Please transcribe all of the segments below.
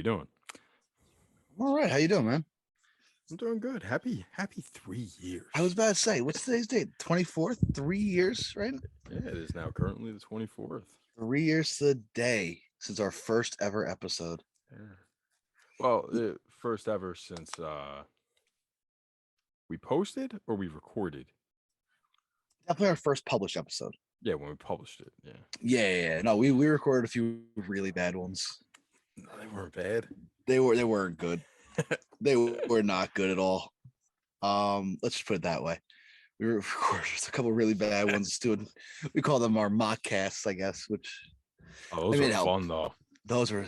doing? I'm all right. How you doing, man? I'm doing good. Happy 3 years. I was about to say, what's today's date? 24th? 3 years, right? Yeah, it is now currently the 24th. 3 years to the day since our first ever episode. Yeah. Well, first ever since we posted or we recorded. Definitely our first published episode. Yeah, when we published it. Yeah. Yeah. No, we recorded a few really bad ones. No, they weren't bad. They weren't good. They were not good at all. Let's just put it that way. We recorded a couple really bad ones, dude. We call them our mock casts, I guess. Which those were fun though. Those were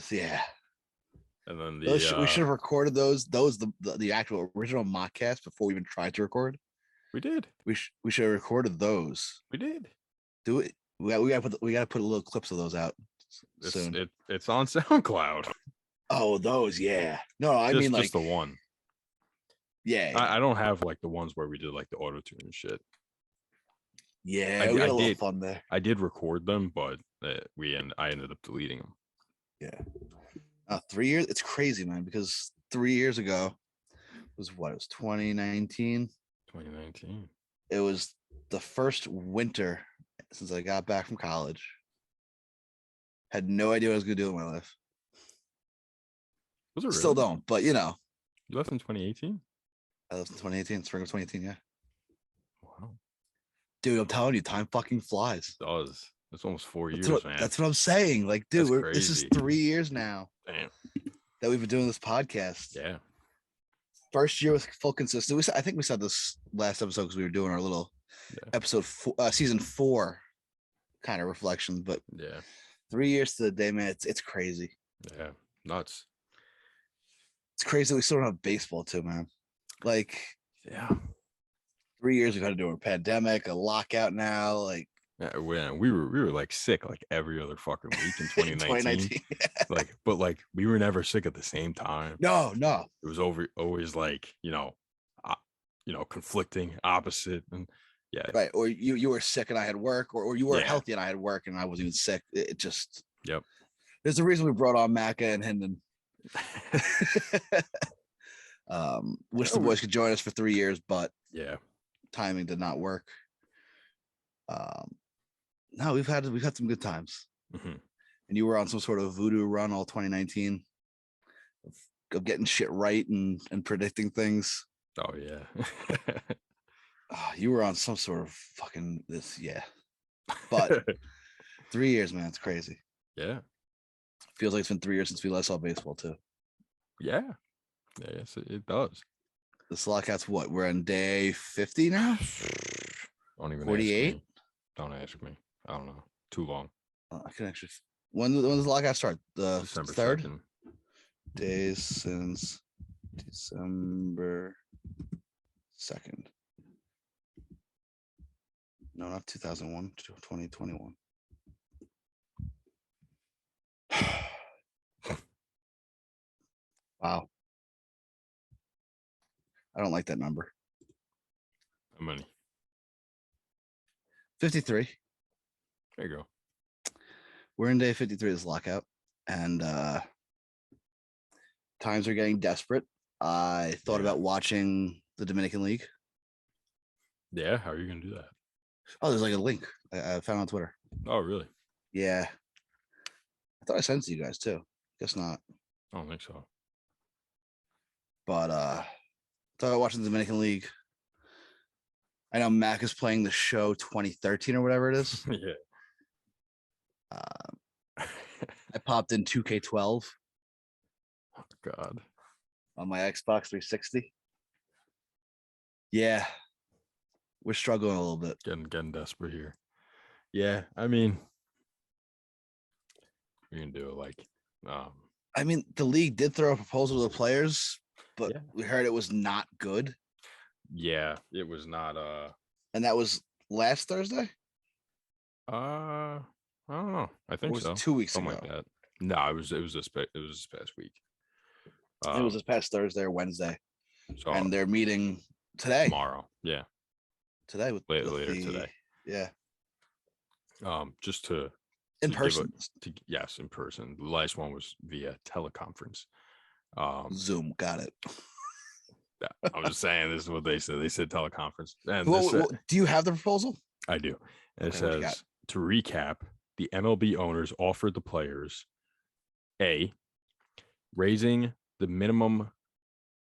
And then we should have recorded those the actual original mock cast before we even tried to record. We did. We should have recorded those. We did. Do it. We gotta put a little clips of those out soon. It's on SoundCloud. Oh, those, yeah. No, I mean like just the one. Yeah. I don't have like the ones where we did like the auto tune and shit. Yeah, we had a lot of fun there. I did record them, but I ended up deleting them. Yeah. 3 years. It's crazy, man. Because 3 years ago was what? It was 2019. 2019. It was the first winter since I got back from college. Had no idea what I was gonna do with my life. Was it really? Still don't, but you know. You left in 2018? I left in 2018, spring of 2018, yeah. Wow. Dude, I'm telling you, time fucking flies. It does. It's almost 4 years, man. That's what I'm saying. Like, dude, this is 3 years now. Damn. That we've been doing this podcast. Yeah. First year with full consistency. I think we said this last episode because we were doing our little episode season 4 kind of reflection. But 3 years to the day, man, it's crazy. Yeah, nuts. It's crazy that we still don't have baseball too, man. Like, 3 years we've had to do a pandemic, a lockout now. Like, we were like sick like every other fucking week in 2019. But we were never sick at the same time. No. It was always like, conflicting, opposite, and right. Or you were sick and I had work, or you were healthy and I had work and I wasn't even sick. It just There's a reason we brought on Macca and Hendon. Wish the boys could join us for 3 years, but timing did not work. No, we've had some good times. Mm-hmm. And you were on some sort of voodoo run all 2019 of getting shit right and predicting things. Oh yeah. You were on some sort of fucking this, but 3 years, man, it's crazy. Yeah, feels like it's been 3 years since we last saw baseball too. Yes, it does. This lockout's what? We're on day 50 now. Don't even 48. Don't ask me. I don't know. Too long. I can actually. When does the lockout start? The December 3rd. 2nd. Days since December 2nd. No, not 2001. 2021. Wow. I don't like that number. How many? 53. There you go. We're in day 53 of this lockout, and times are getting desperate. I thought about watching the Dominican League. Yeah, how are you gonna do that? Oh, there's like a link I found on Twitter. Oh, really? Yeah. I thought I sent it to you guys too. Guess not. I don't think so. But thought about watching the Dominican League. I know Mac is playing the show 2013 or whatever it is. Yeah. I popped in 2K12. Oh, God. On my Xbox 360. Yeah. We're struggling a little bit. Getting desperate here. Yeah, I mean, we can do it like I mean, the league did throw a proposal to the players, but we heard it was not good. Yeah, it was not and that was last Thursday? I don't know. I think was so. 2 weeks Something ago. like that. No, it was this past week. It was this past Thursday or Wednesday. So, and they're meeting today. Tomorrow. Yeah. Today with later today. Yeah. Just to in person. yes, in person. The last one was via teleconference. Zoom, got it. I'm just saying this is what they said. They said teleconference. And do you have the proposal? I do. And it says, to recap, the MLB owners offered the players A, raising the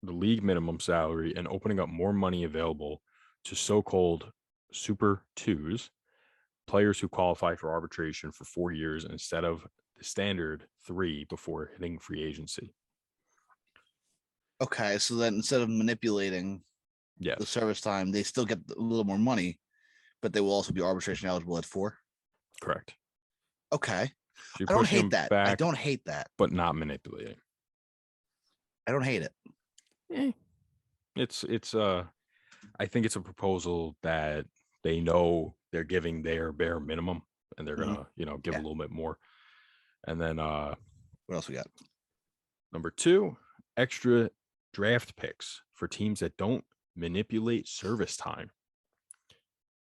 league minimum salary and opening up more money available to so-called Super 2s, players who qualify for arbitration for 4 years instead of the standard 3 before hitting free agency. Okay, so then instead of manipulating the service time, they still get a little more money, but they will also be arbitration eligible at 4? Correct. Okay. So I don't hate that. I don't hate that. But not manipulating. I don't hate it. It's I think it's a proposal that they know they're giving their bare minimum and they're gonna, give a little bit more. And then what else we got? Number 2, extra draft picks for teams that don't manipulate service time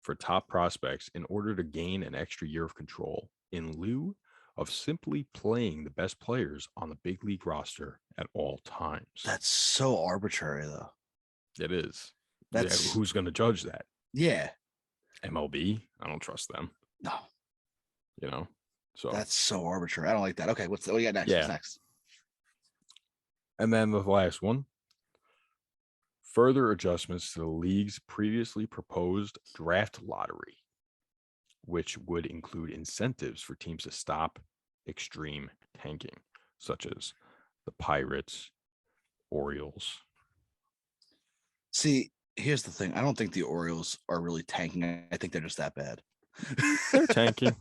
for top prospects in order to gain an extra year of control in lieu of simply playing the best players on the big league roster at all times. That's so arbitrary, though. It is. Who's going to judge that? Yeah. MLB? I don't trust them. No. So that's so arbitrary. I don't like that. Okay, what do you got next? Yeah. What's next? And then the last one. Further adjustments to the league's previously proposed draft lottery, which would include incentives for teams to stop extreme tanking, such as the Pirates, Orioles. See, here's the thing. I don't think the Orioles are really tanking. I think they're just that bad. They're tanking.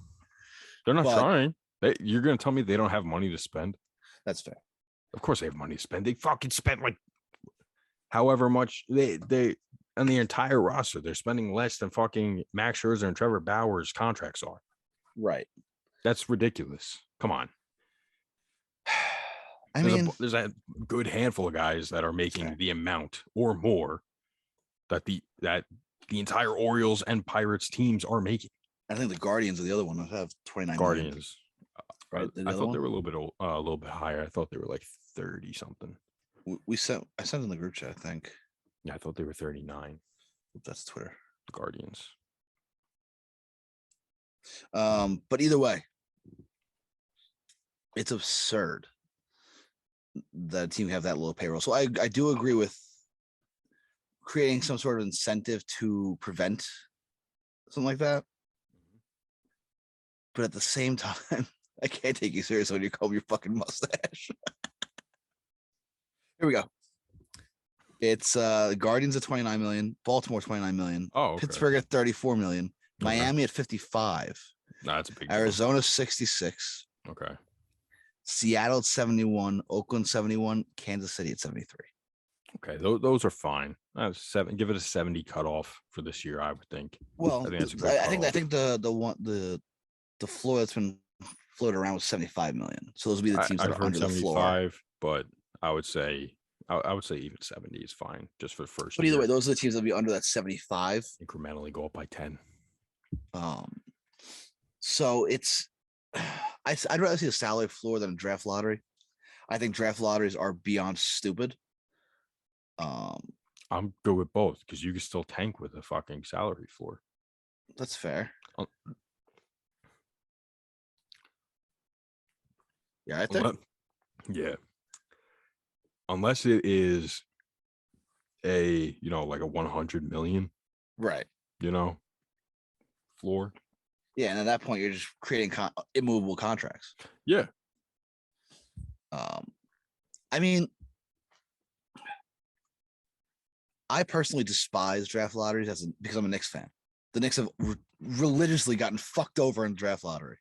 They're not trying. You're going to tell me they don't have money to spend? That's fair. Of course they have money to spend. They fucking spent like however much they on the entire roster. They're spending less than fucking Max Scherzer and Trevor Bauer's contracts are. Right. That's ridiculous. Come on. There's a good handful of guys that are making the amount or more that the entire Orioles and Pirates teams are making. I think the Guardians are the other one that have 29 Guardians. Right. I thought they were a little bit higher. I thought they were like 30 something. I sent in the group chat, I think. Yeah, I thought they were 39. That's Twitter. The Guardians. But either way, it's absurd that a team have that low payroll. So I do agree with creating some sort of incentive to prevent something like that. But at the same time, I can't take you serious when you comb your fucking mustache. Here we go. It's Guardians at 29 million, Baltimore 29 million, Pittsburgh at 34 million, Miami at 55. No, that's a big Arizona 66. Okay. Seattle at 71, Oakland 71, Kansas City at 73. Okay, those are fine. Give it a 70 cutoff for this year, I would think. Well, I think the floor that's been floated around was 75 million. So those would be the teams that are under the floor. But I would say even 70 is fine just for the first. But either way, those are the teams that will be under that 75. Incrementally go up by 10. So it's I'd rather see a salary floor than a draft lottery. I think draft lotteries are beyond stupid. I'm good with both because you can still tank with a fucking salary floor. That's fair. Yeah, I think. Yeah. Unless it is a, like a 100 million. Right. Floor. Yeah, and at that point, you're just creating immovable contracts. Yeah. I mean, I personally despise draft lotteries because I'm a Knicks fan. The Knicks have religiously gotten fucked over in the draft lottery.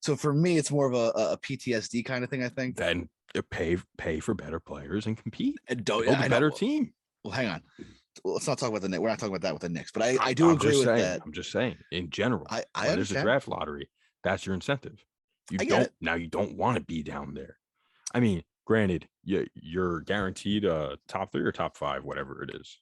So for me, it's more of a PTSD kind of thing, I think. Then pay for better players and compete. And build a better team. Well, hang on. Let's not talk about the Knicks. We're not talking about that with the Knicks, but I do agree with that. I'm just saying, in general, I there's a draft lottery. That's your incentive. You don't want to be down there. I mean, granted, you're guaranteed a top 3 or top 5, whatever it is.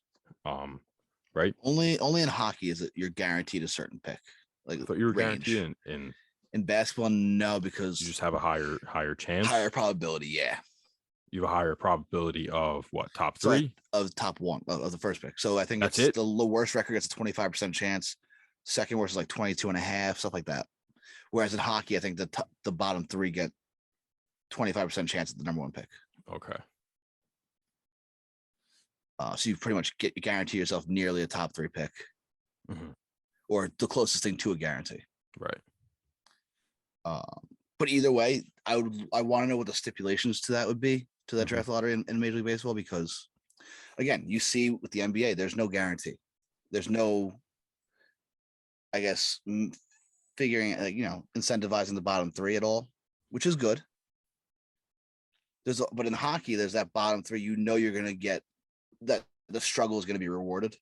Right? Only in hockey is it you're guaranteed a certain pick. Like I thought you were guaranteed in basketball, no, because you just have a higher chance, higher probability. Yeah. You have a higher probability of what, top So three? of top one of the first pick. So I think That's it's the worst record gets a 25% chance. Second worst is like 22.5, stuff like that. Whereas in hockey, I think the bottom three get 25% chance at the number one pick. Okay. So you pretty much guarantee yourself nearly a top three pick, or the closest thing to a guarantee. Right. But either way, I want to know what the stipulations to that would be, to that draft lottery in Major League Baseball, because again, you see with the NBA, there's no guarantee. There's no, I guess, figuring, incentivizing the bottom three at all, which is good. But in hockey, there's that bottom three. You're going to get that the struggle is going to be rewarded,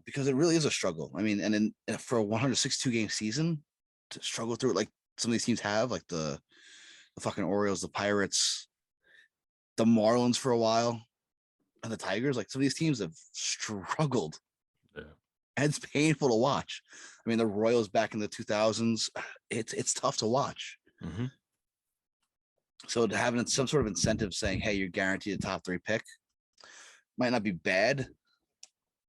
because it really is a struggle. I mean, and for a 162 game season to struggle through it like some of these teams have, like the fucking Orioles, the Pirates, the Marlins for a while, and the Tigers, like some of these teams have struggled. Yeah. And it's painful to watch. I mean, the Royals back in the 2000s, it's tough to watch. So to have some sort of incentive saying, hey, you're guaranteed a top three pick might not be bad.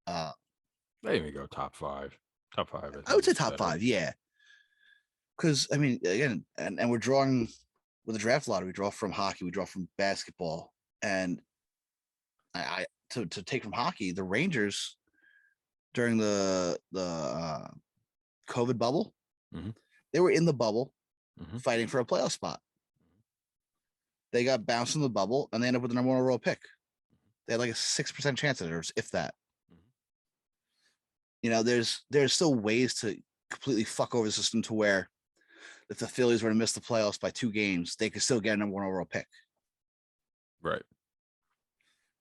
They even go top five. Top five. I would say top five, yeah. Because I mean, again, and we're drawing with the draft lottery, we draw from hockey, we draw from basketball. And I to take from hockey, the Rangers during the COVID bubble, they were in the bubble fighting for a playoff spot. They got bounced from the bubble and they ended up with the number one overall pick. They had like a 6% chance at it, if that. There's still ways to completely fuck over the system to where if the Phillies were to miss the playoffs by 2 games, they could still get a number one overall pick. Right.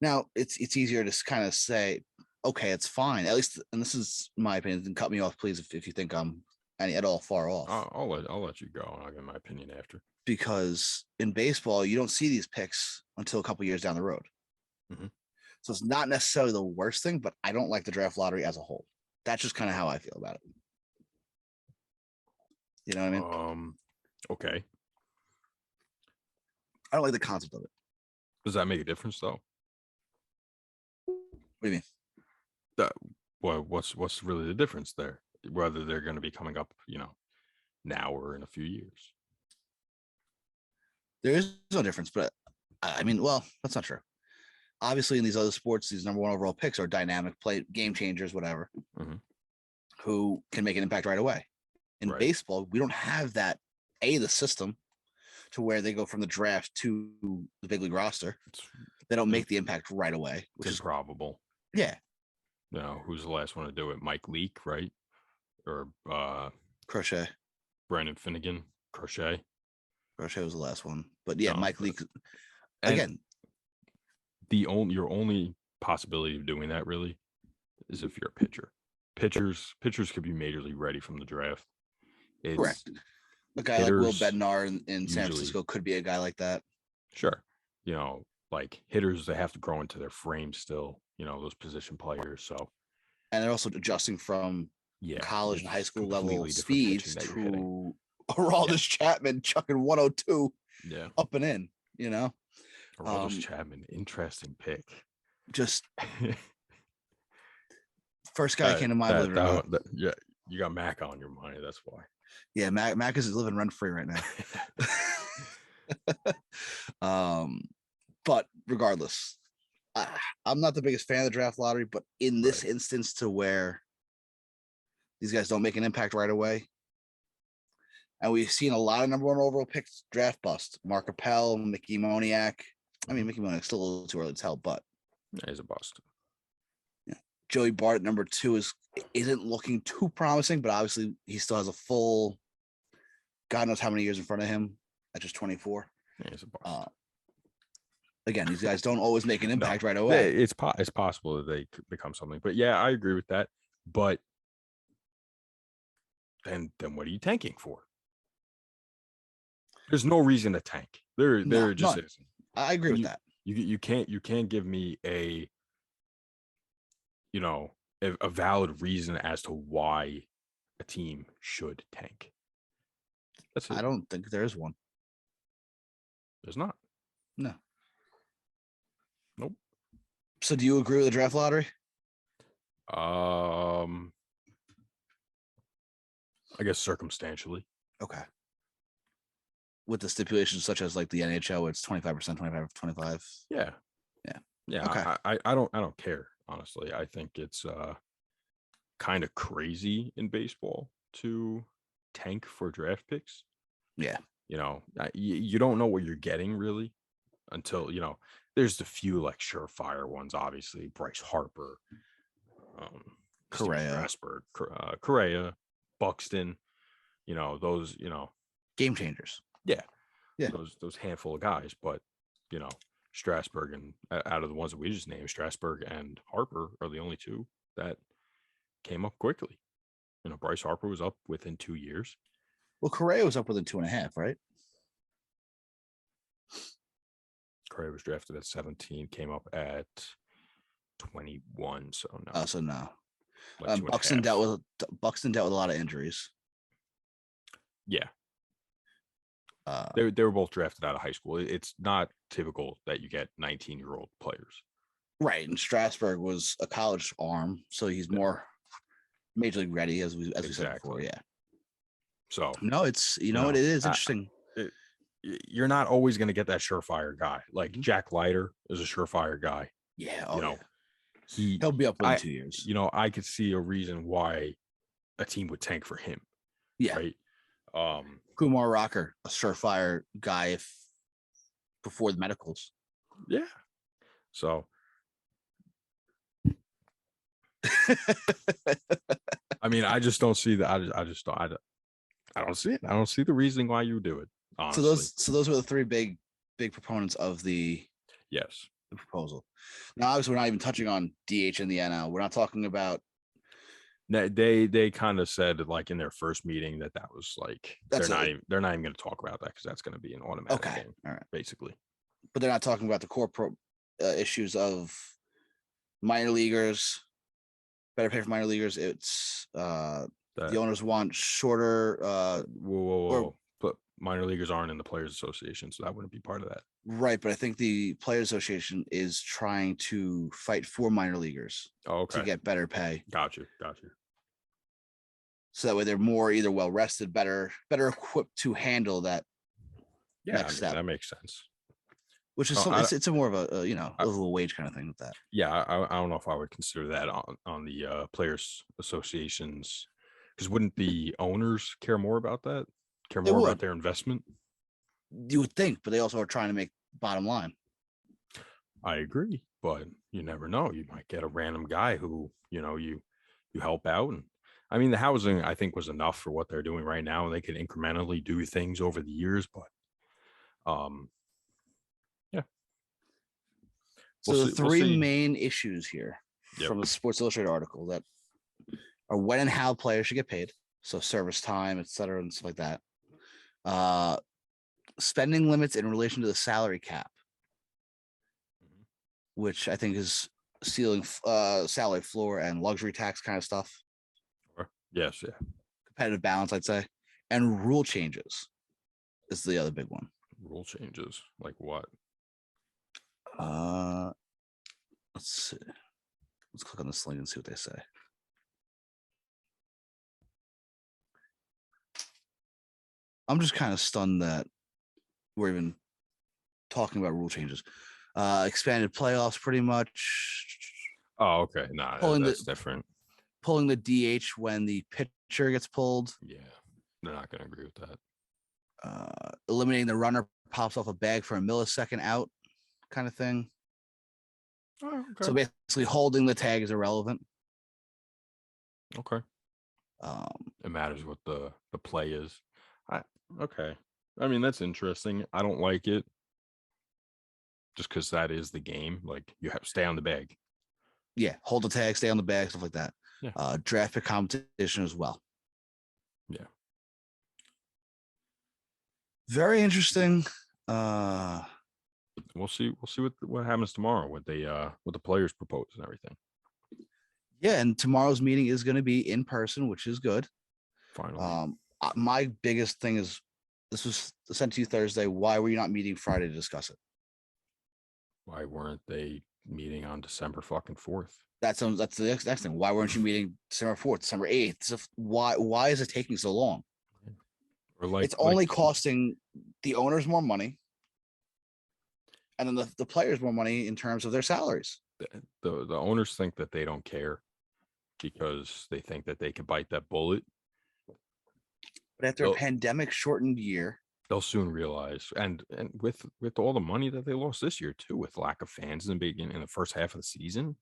Now it's easier to kind of say, okay, it's fine. At least, and this is my opinion. And cut me off, please, if you think I'm at all far off. I'll let you go, and I'll give my opinion after. Because in baseball, you don't see these picks until a couple years down the road. So it's not necessarily the worst thing, but I don't like the draft lottery as a whole. That's just kind of how I feel about it. You know what I mean? Okay. I don't like the concept of it. Does that make a difference, though? What do you mean? What's really the difference there? Whether they're going to be coming up, now or in a few years. There is no difference, but I mean, well, that's not true. Obviously, in these other sports, these number one overall picks are dynamic play, game changers, whatever, who can make an impact right away. In baseball, we don't have that, the system to where they go from the draft to the big league roster. They don't make the impact right away, which is improbable. Yeah. No, who's the last one to do it? Mike Leake, right? Or Crochet. Brandon Finnegan. Crochet was the last one, but yeah, Mike Leake. Again, your only possibility of doing that really is if you're a pitcher. Pitchers could be majorly ready from the draft. Correct. A guy like Will Bednar in San Francisco could be a guy like that. Sure. Like hitters, they have to grow into their frame still, those position players. So, and they're also adjusting from college and high school level speeds to Aroldis Chapman chucking 102 up and in, Aroldis Chapman, interesting pick. Just first guy came to mind. You got Macca on your mind. That's why. Yeah, Mac is living rent free right now. But regardless, I'm not the biggest fan of the draft lottery, but in this instance, to where these guys don't make an impact right away, and we've seen a lot of number one overall picks draft bust. Mark Appel, Mickey Moniak. I mean, Mickey Moniak's still a little too early to tell, but he's a bust. Yeah, Joey Bart, number 2, isn't looking too promising, but obviously he still has a full, God knows how many years in front of him at just 24. Yeah, he's a bust. Again, these guys don't always make an impact right away. It's possible that they could become something, but yeah, I agree with that. But then what are you tanking for? There's no reason to tank. There just isn't. I agree with that. You can't give me a valid reason as to why a team should tank. I don't think there is one. There's not. No. Nope. So do you agree with the draft lottery? I guess circumstantially. Okay. With the stipulations such as like the NHL, it's 25%, 25. Yeah. Yeah. Yeah. Okay. I don't care, honestly. I think it's kind of crazy in baseball to tank for draft picks. Yeah. You know, you don't know what you're getting really until, you know, there's the few like surefire ones, obviously, Bryce Harper, Correa, Correa, Buxton, you know, those, you know, game changers. Yeah. Yeah. Those handful of guys, but you know, Strasburg and out of the ones that we just named, Strasburg and Harper are the only two that came up quickly. You know, Bryce Harper was up within 2 years. Well, Correa was up within 2.5, right? Correa was drafted at 17, came up at 21. So no. So no. Like Buxton dealt with a lot of injuries. Yeah. They were both drafted out of high school. It's not typical that you get 19-year-old players. Right. And Strasburg was a college arm, so he's more major league ready, as we said before. Yeah. So no, it's you know what, it is interesting. You're not always going to get that surefire guy. Like Jack Leiter is a surefire guy. Yeah. You know, he'll be up in 2 years. You know, I could see a reason why a team would tank for him. Yeah. Right. Kumar Rocker, a surefire guy before the medicals. Yeah. So I mean, I just don't see that. I don't see it. I don't see the reasoning why you do it. Honestly. So those were the three big proponents of the proposal. Now, obviously, we're not even touching on DH in the NL. We're not talking about. They kind of said like in their first meeting that was like they're not even going to talk about that because that's going to be an automatic game. All right, basically. But they're not talking about the core issues of minor leaguers, better pay for minor leaguers. It's the owners want shorter. Whoa. But minor leaguers aren't in the Players Association, so that wouldn't be part of that. Right, but I think the Players Association is trying to fight for minor leaguers to get better pay. Got you. So that way they're more either well rested, better equipped to handle that next step. That makes sense. Which is it's a more of a a little wage kind of thing with that. Yeah, I don't know if I would consider that on the Players Associations, because wouldn't the owners care more about that? Care more about their investment? You would think, but they also are trying to make bottom line. I agree, but you never know. You might get a random guy who, you know, you help out. And I mean, the housing, I think, was enough for what they're doing right now. And they could incrementally do things over the years, but yeah. So the three main issues here from the Sports Illustrated article that are when and how players should get paid. So service time, et cetera, and stuff like that. Spending limits in relation to the salary cap, which I think is ceiling, salary floor, and luxury tax kind of stuff. Yes, yeah. Competitive balance, I'd say, and rule changes is the other big one. Rule changes, like what? Let's see. Let's click on this link and see what they say. I'm just kind of stunned that we're even talking about rule changes. Expanded playoffs, pretty much. Oh, okay. Nah, that's different. Pulling the DH when the pitcher gets pulled. Yeah, they're not going to agree with that. Eliminating the runner pops off a bag for a millisecond out kind of thing. Oh, okay. So basically holding the tag is irrelevant. Okay. It matters what the play is. Okay. I mean, that's interesting. I don't like it just because that is the game. Like, you have to stay on the bag. Yeah, hold the tag, stay on the bag, stuff like that. Yeah. Draft pick competition as well. Yeah. Very interesting. We'll see what happens tomorrow with the players propose and everything. Yeah, and tomorrow's meeting is going to be in person, which is good. Finally. My biggest thing is, this was sent to you Thursday. Why were you not meeting Friday to discuss it? Why weren't they meeting on December fucking 4th? That's the next thing. Why weren't you meeting December 4th, December 8th? Why is it taking so long? Or like it's only costing the owners more money, and then the players more money in terms of their salaries. The owners think that they don't care because they think that they can bite that bullet. But after a pandemic shortened year, they'll soon realize, and with all the money that they lost this year too, with lack of fans in the first half of the season,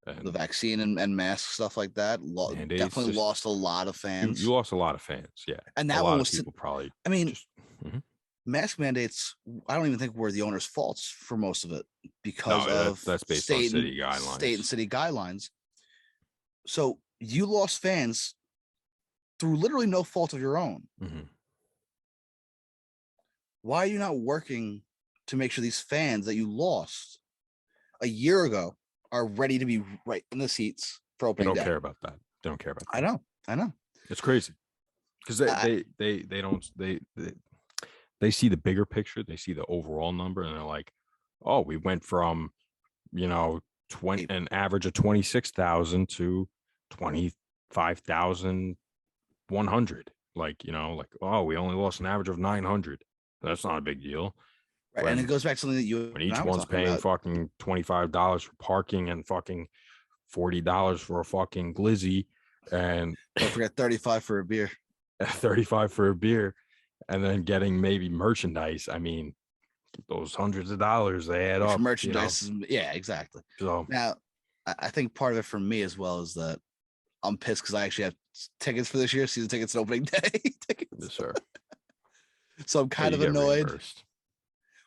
and the vaccine and mask stuff like that, definitely lost a lot of fans. You lost a lot of fans, yeah. And that one was people probably. I mean, mask mandates, I don't even think were the owner's faults for most of it because of that's based on city guidelines. State and city guidelines. So you lost fans through literally no fault of your own. Why are you not working to make sure these fans that you lost a year ago are ready to be right in the seats for opening day? They don't care about that. They don't care about that. I know. It's crazy because they see the bigger picture. They see the overall number, and they're like, "Oh, we went from, an average of 26,000 to 25,100. Oh, we only lost an average of 900. That's not a big deal." Right. And it goes back to something that when each one's paying fucking $25 for parking and fucking $40 for a fucking glizzy, and don't forget 35 for a beer. 35 for a beer, and then getting maybe merchandise. I mean, those hundreds of dollars, they add up. Merchandise, yeah, exactly. So now, I think part of it for me as well is that I'm pissed because I actually have tickets for this year, season tickets and opening day tickets. Yes, sir. So I'm kind of annoyed.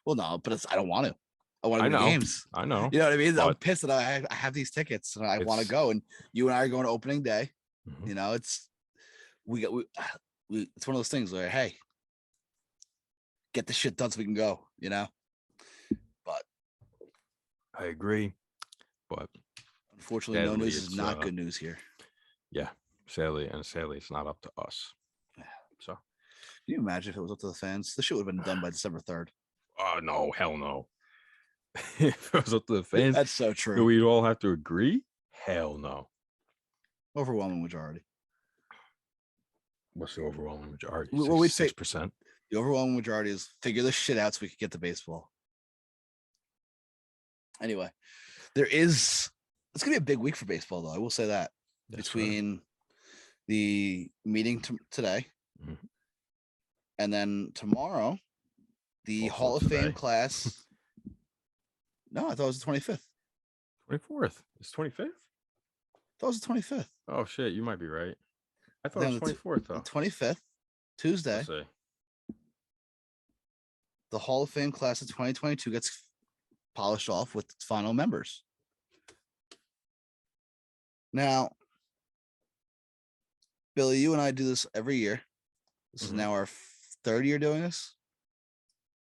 Well, no, but I don't want to. I want to go to games. I know. You know what I mean? I'm pissed that I have these tickets and I want to go. And you and I are going to opening day. It's it's one of those things where, hey, get the shit done so we can go. But I agree. But unfortunately, no news is not good news here. Yeah, sadly, it's not up to us. So, can you imagine if it was up to the fans? This shit would have been done by December 3rd. Oh no, hell no. If it was up to the fans, that's so true. Do we all have to agree? Hell no. Overwhelming majority. What's the overwhelming majority? Well, we'd say 6%. The overwhelming majority is figure this shit out so we could get to baseball. Anyway, it's gonna be a big week for baseball, though. I will say that. Between the meeting today and then tomorrow, the Hall of Fame class. No, I thought it was the 25th. 24th. It's 25th? I thought it was the 25th. Oh, shit. You might be right. I thought it was 24th, though. The 25th, Tuesday. The Hall of Fame class of 2022 gets polished off with its final members. Now, Billy, you and I do this every year. This is now our third year doing this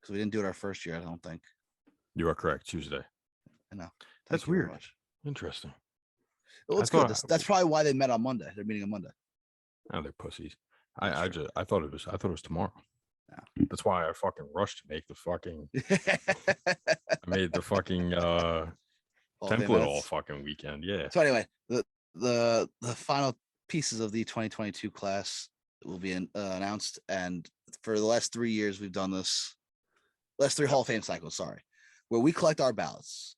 because we didn't do it our first year, I don't think. You are correct. Tuesday. I know. That's weird. Interesting. Well, it's good. That's probably why they met on Monday. They're meeting on Monday. Oh, they're pussies. I thought it was tomorrow. No. That's why I fucking rushed to make the fucking. I made the fucking template all fucking weekend. Yeah. So anyway, the final pieces of the 2022 class will be announced, and for the last 3 years we've done this. Last 3 Hall of Fame cycles. Sorry. Where we collect our ballots.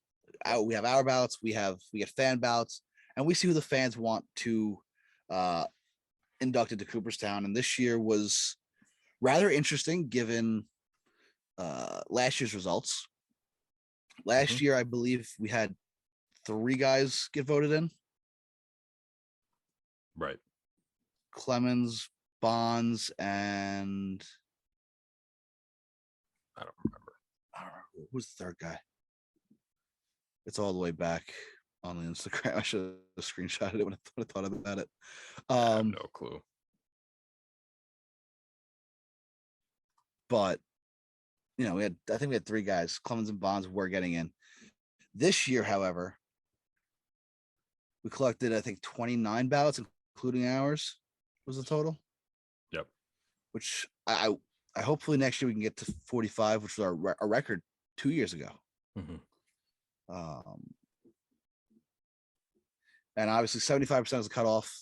We have our ballots, we get fan ballots, and we see who the fans want to induct into Cooperstown. And this year was rather interesting given last year's results. Last year, I believe we had 3 guys get voted in. Right. Clements, Bonds, and I don't remember. Who's the third guy? It's all the way back on the Instagram. I should have screenshotted it when I thought about it. I have no clue. But I think we had 3 guys. Clemens and Bonds were getting in. This year, however, we collected, I think, 29 ballots, including ours, was the total. Yep. Which I hopefully next year we can get to 45, which was our record 2 years ago. And obviously 75% is the cutoff.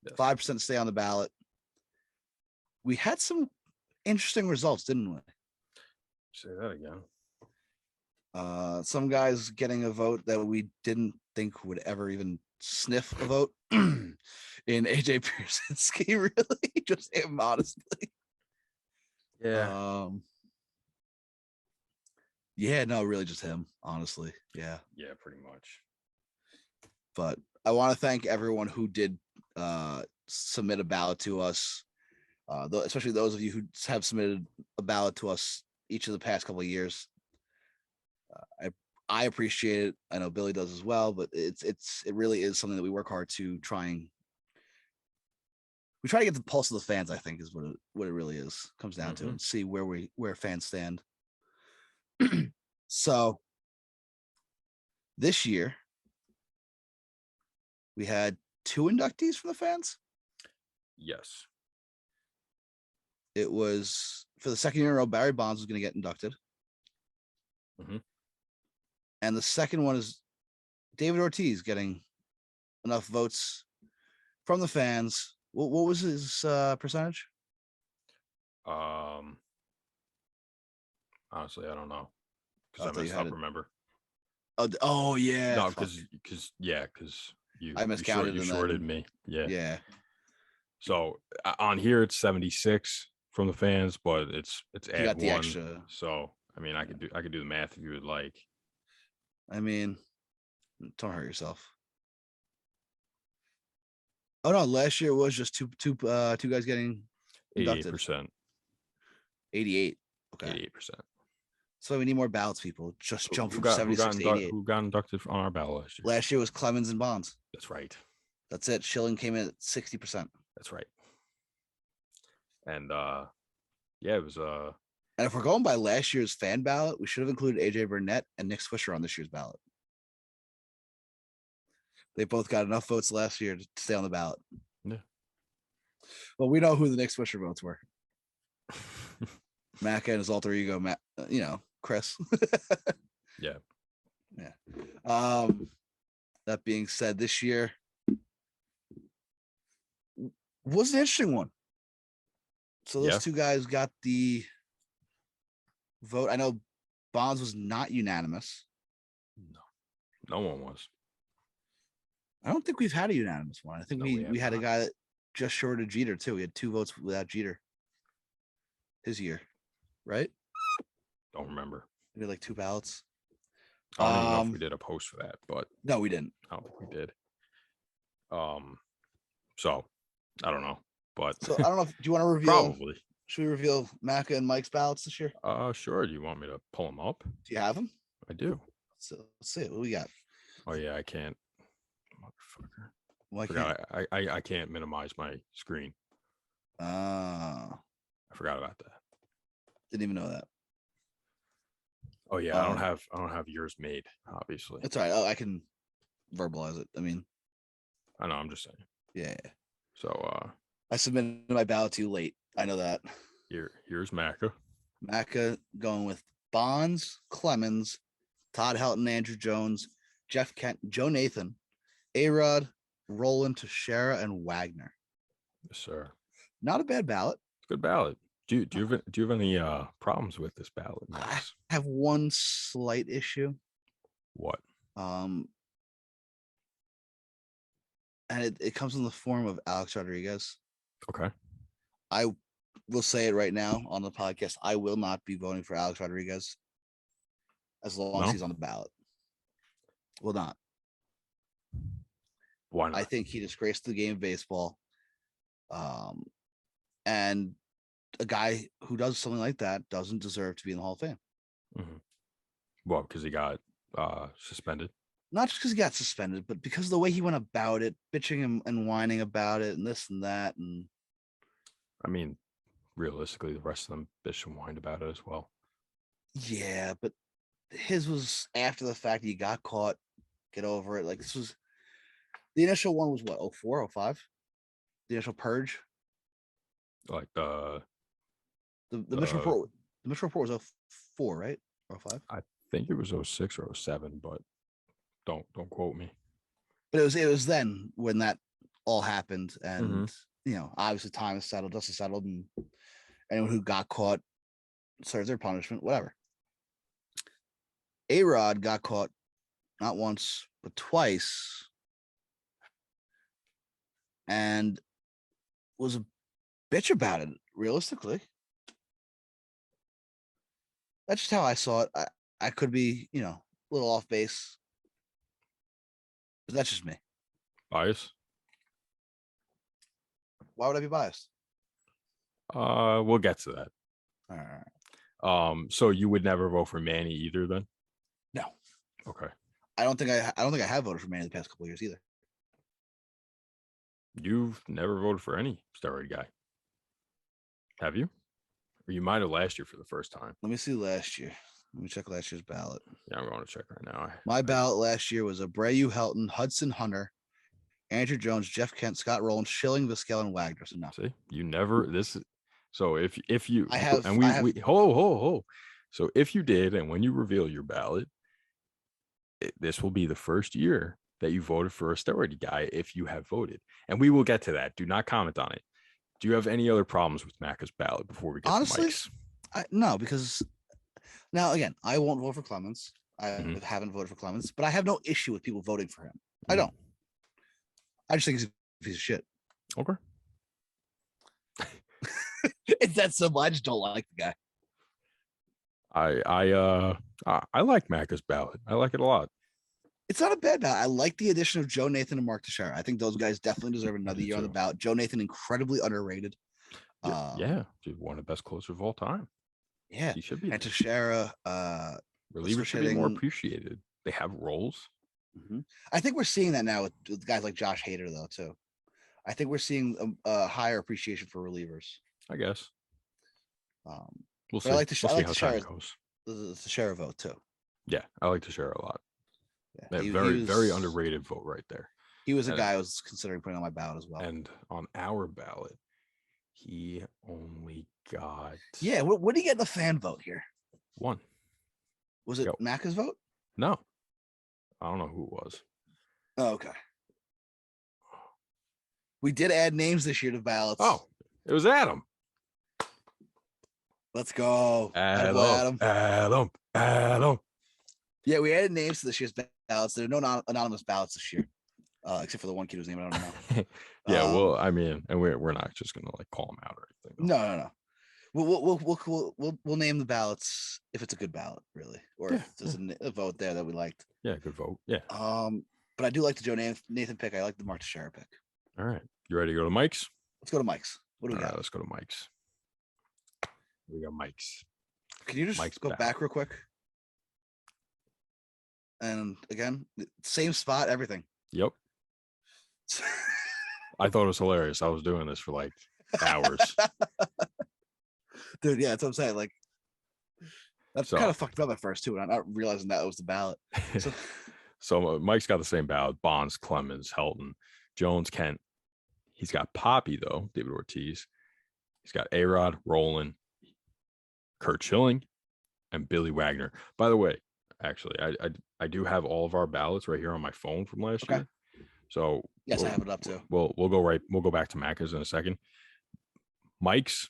5% stay on the ballot. We had some interesting results, didn't we? Say that again. Some guys getting a vote that we didn't think would ever even sniff a vote in 𝒂𝒂𝒅𝒆 𝑑𝒓𝒐𝒅𝒂𝒔𝒕, really, just him, honestly. Yeah. Yeah, no, really just him, honestly. Yeah. Yeah, pretty much. But I want to thank everyone who did submit a ballot to us, especially those of you who have submitted a ballot to us each of the past couple of years. I appreciate it. I know Billy does as well, but it really is something that we work hard to try to get the pulse of the fans, I think, is what it really is, comes down to, and see where fans stand. So this year we had 2 inductees from the fans. Yes. It was for the second year in a row, Barry Bonds was going to get inducted. And the second one is David Ortiz getting enough votes from the fans. What was his percentage? Honestly, I don't know, because I messed up. Remember? Oh yeah. No, because you miscounted. You shorted me. Yeah. Yeah. So on here it's 76 from the fans, but it's add 1. Extra. So I mean, I could do the math if you would like. I mean, don't hurt yourself. Oh no, last year it was just two guys getting inducted. 88%. 88. Okay. 88%. So we need more ballots, people. Just jump from 76 to 88. Who got inducted on our ballot last year? Last year was Clements and Bonds. That's right. That's it. Schilling came in at 60%. That's right. And yeah, it was And if we're going by last year's fan ballot, we should have included AJ Burnett and Nick Swisher on this year's ballot. They both got enough votes last year to stay on the ballot. Yeah. Well, we know who the Nick Swisher votes were. Macca and his alter ego, Chris. Yeah. Yeah. That being said, this year was an interesting one. So those 2 guys got the vote. I know Bonds was not unanimous. No one was. I don't think we've had a unanimous one. I think we had a guy that just short of Jeter too. We had 2 votes without Jeter his year, right? Don't remember. We had like 2 ballots. I don't even know if we did a post for that, but no, we didn't. I don't think we did. So I don't know, but so I don't know. Do you want to reveal? Probably. Should we reveal Macca and Mike's ballots this year? Sure. Do you want me to pull them up? Do you have them? I do. So let's see what we got. Oh yeah, I can't. Motherfucker. Why can't I can't minimize my screen. I forgot about that. Didn't even know that. Oh yeah, I don't have yours made, obviously. That's all right. Oh, I can verbalize it. I mean, I know, I'm just saying. Yeah. So I submitted my ballot to you late. I know that. Here's Macca. Macca going with Bonds, Clemens, Todd Helton, Andrew Jones, Jeff Kent, Joe Nathan, A-Rod, Roland, Teixeira, and Wagner. Yes, sir. Not a bad ballot. Good ballot. Do you have any problems with this ballot, Max? I have one slight issue. What? And it comes in the form of Alex Rodriguez. Okay. I will say it right now on the podcast. I will not be voting for Alex Rodriguez as long as he's on the ballot. Will not. Why not? I think he disgraced the game of baseball. And a guy who does something like that doesn't deserve to be in the Hall of Fame. Mm-hmm. Well, because he got suspended. Not just because he got suspended, but because of the way he went about it, bitching and whining about it and this and that. And I mean, realistically, the rest of them bitched and whined about it as well. Yeah, but his was after the fact. He got caught. Get over it. Like, this was the initial one was what, 04, 05? The initial purge. Like the mission report. The mission report was 04, right? Or 05? I think it was 06 or 07, but don't quote me. But it was then when that all happened, and obviously time is settled, dust is settled, and anyone who got caught serves their punishment, whatever. A-Rod got caught not once but twice, and was a bitch about it. Realistically, that's just how I saw it. I could be, a little off base, but that's just me. Bias? Why would I be biased? We'll get to that. All right. So you would never vote for Manny either, then? No. Okay. I don't think I have voted for Manny the past couple of years either. You've never voted for any steroid guy, have you? Or you might have last year for the first time. Let me see last year. Let me check last year's ballot. Yeah, I'm going to check right now. My ballot last year was Abreu, Helton, Hudson, Hunter, Andrew Jones, Jeff Kent, Scott Rowland, Schilling, Vizquel, and Wagner. So no. See, you never so if you I have, and we ho. So if you did, and when you reveal your ballot, this will be the first year that you voted for a steroid guy if you have voted. And we will get to that. Do not comment on it. Do you have any other problems with Macca's ballot before we get to Mike's? No, because now again, I won't vote for Clements. I haven't voted for Clements, but I have no issue with people voting for him. I don't. I just think he's a piece of shit. Okay. It's that simple. I just don't like the guy. I like Macca's ballot. I like it a lot. It's not a bad ballot. I like the addition of Joe Nathan and Mark Teixeira. I think those guys definitely deserve another year on the ballot. Joe Nathan, incredibly underrated. Yeah, he's one of the best closers of all time. Yeah, he should be. And Teixeira, relievers should be more appreciated. They have roles. I think we're seeing that now with guys like Josh Hader, though, too. I think we're seeing a higher appreciation for relievers. I guess. We'll see. I like how time goes. The Teixeira vote too. Yeah, I like Teixeira a lot. Yeah, he very underrated vote right there. He was a guy I was considering putting on my ballot as well. And on our ballot, he only got. Yeah, what did he get in the fan vote here? 1. Was it Macca's vote? No, I don't know who it was. Oh, okay. We did add names this year to ballots. Oh, it was Adam. Let's go. Adam. Yeah, we added names to this year's ballots. There are no anonymous ballots this year, except for the one kid whose name I don't know. Yeah, well, I mean, and we're not just gonna like call him out or anything. No. We'll name the ballots if it's a good ballot, really, or if there's a vote there that we liked. Yeah, good vote. Yeah. But I do like the Joe Nathan pick. I like the Mark Teixeira pick. All right, you ready to go to Mike's? Let's go to Mike's. What do we got? Right, let's go to Mike's. We got Mike's. Can you just go back real quick? And again, same spot, everything. Yep. I thought it was hilarious. I was doing this for like hours. Dude, yeah, that's what I'm saying. Like, that's kind of fucked up at first too, and I'm not realizing that was the ballot. So Mike's got the same ballot: Bonds, Clemens, Helton, Jones, Kent. He's got Poppy though, David Ortiz. He's got A-Rod, Rowland, Curt Schilling, and Billy Wagner. By the way, actually, I do have all of our ballots right here on my phone from last year. So yes, I have it up too. We'll go back to Macca's in a second. Mike's,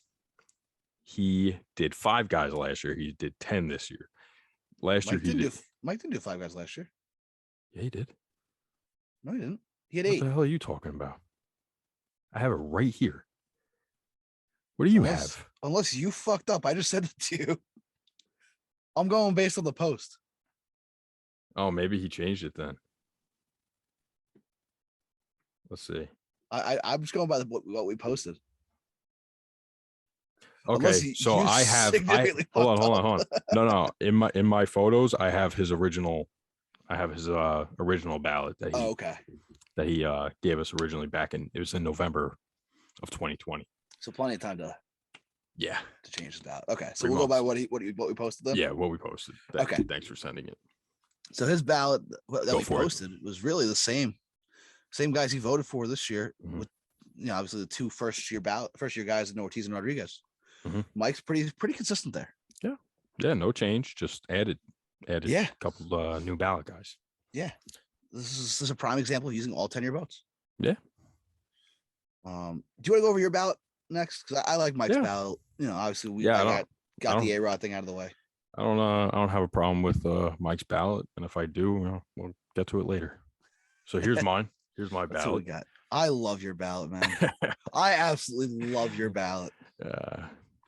he did 5 guys last year. He did 10 this year. Mike didn't do 5 guys last year. Yeah, he did. No, he didn't. He had 8. What the hell are you talking about? I have it right here. What do you have? Unless you fucked up. I just said it to you. I'm going based on the post. Oh, maybe he changed it then. Let's see. I'm just going by what we posted. Okay, so I have. Hold on. No. In my photos, I have his original. I have his original ballot that he. That he gave us originally back in. It was in November of 2020. So plenty of time to. Yeah. To change his ballot. Okay, so we'll go by what we posted then. Yeah, what we posted. Thanks for sending it. So his ballot that we posted was really the same guys he voted for this year. With obviously the 2 first year guys in Ortiz and Rodriguez. Mike's pretty consistent there. Yeah, no change, just added Added a couple new ballot guys. Yeah. This is a prime example of using all 10-year votes. Yeah. Do you want to go over your ballot next? Because I like Mike's ballot. You know, obviously I got the A-Rod thing out of the way. I don't have a problem with Mike's ballot, and if I do, we'll get to it later. So here's mine. Here's my ballot. That's what we got. I love your ballot, man. I absolutely love your ballot.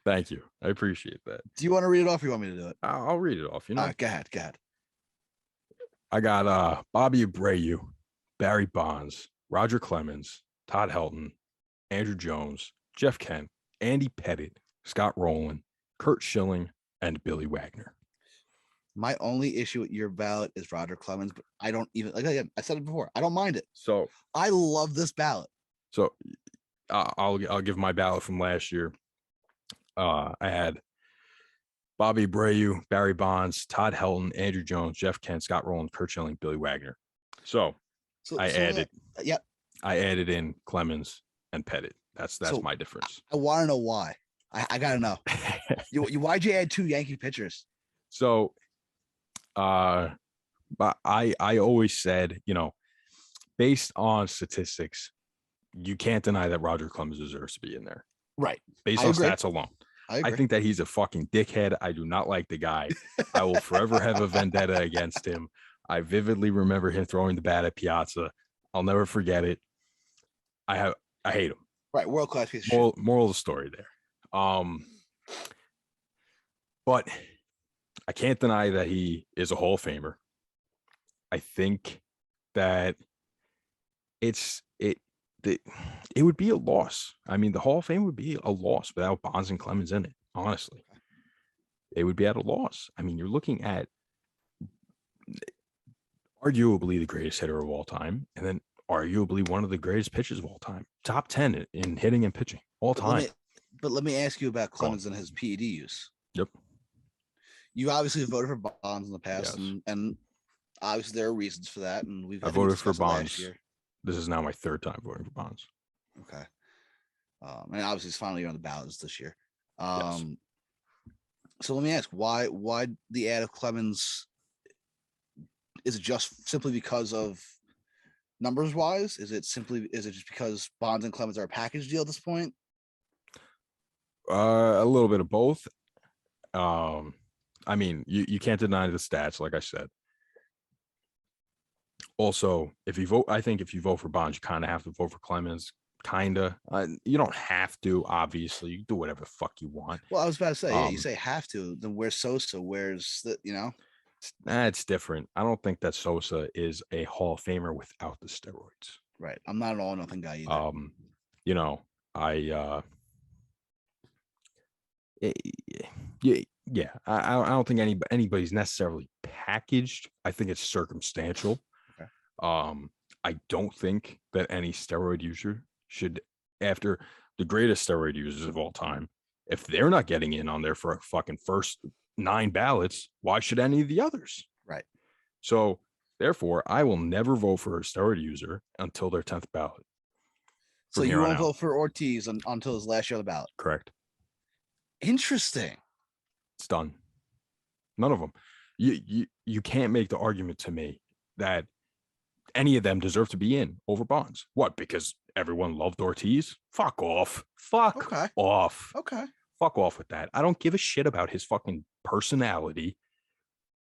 Thank you. I appreciate that. Do you want to read it off, or you want me to do it? I'll read it off. You know. All right, go ahead. I got Bobby Abreu, Barry Bonds, Roger Clemens, Todd Helton, Andrew Jones, Jeff Kent, Andy Pettitte, Scott Rowland, Curt Schilling, and Billy Wagner. My only issue with your ballot is Roger Clemens, but I don't even, like again, I said it before, I don't mind it. So I love this ballot. So I'll give my ballot from last year. I had Bobby Abreu, Barry Bonds, Todd Helton, Andrew Jones, Jeff Kent, Scott Rowland, Curt Schilling, Billy Wagner. So I added in Clemens and Pettitte. That's my difference. I want to know why. I gotta know. Why'd you add 2 Yankee pitchers? So but I always said, based on statistics, you can't deny that Roger Clemens deserves to be in there. Right. Based on stats alone. I think that he's a fucking dickhead. I do not like the guy. I will forever have a vendetta against him. I vividly remember him throwing the bat at Piazza. I'll never forget it. I hate him. Right, world class piece of shit. Moral of the story there. But I can't deny that he is a Hall of Famer. I think that it would be a loss. I mean, the Hall of Fame would be a loss without Bonds and Clemens in it. Honestly, it would be at a loss. I mean, you're looking at arguably the greatest hitter of all time, and then arguably one of the greatest pitchers of all time. Top 10 in hitting and pitching all time. But let me ask you about Clemens and his PED use. Yep. You obviously voted for Bonds in the past, yes. and obviously there are reasons for that. And I voted for Bonds. This is now my 3rd time voting for Bonds. Okay. And obviously it's finally on the ballots this year. Yes. So let me ask, why the ad of Clemens? Is it just simply because of numbers wise? Is it just because Bonds and Clemens are a package deal at this point? A little bit of both. I mean, you can't deny the stats, like I said. Also, I think if you vote for Bonds, you kind of have to vote for Clemens. Kinda. You don't have to, obviously. You can do whatever the fuck you want. Well, I was about to say, you say have to, then where's Sosa? Where's the, It's different. I don't think that Sosa is a Hall of Famer without the steroids. Right. I'm not an all or nothing guy either. I don't think anybody's necessarily packaged. I think it's circumstantial. Okay. I don't think that any steroid user should, after the greatest steroid users of all time, if they're not getting in on there for a fucking first 9 ballots, why should any of the others? Right. So therefore, I will never vote for a steroid user until their 10th ballot. So you won't vote for Ortiz until his last year on the ballot? Correct. Interesting. It's done. None of them. You can't make the argument to me that any of them deserve to be in over Bonds. What? Because everyone loved Ortiz? Fuck off. Fuck off. Okay. Fuck off with that. I don't give a shit about his fucking personality.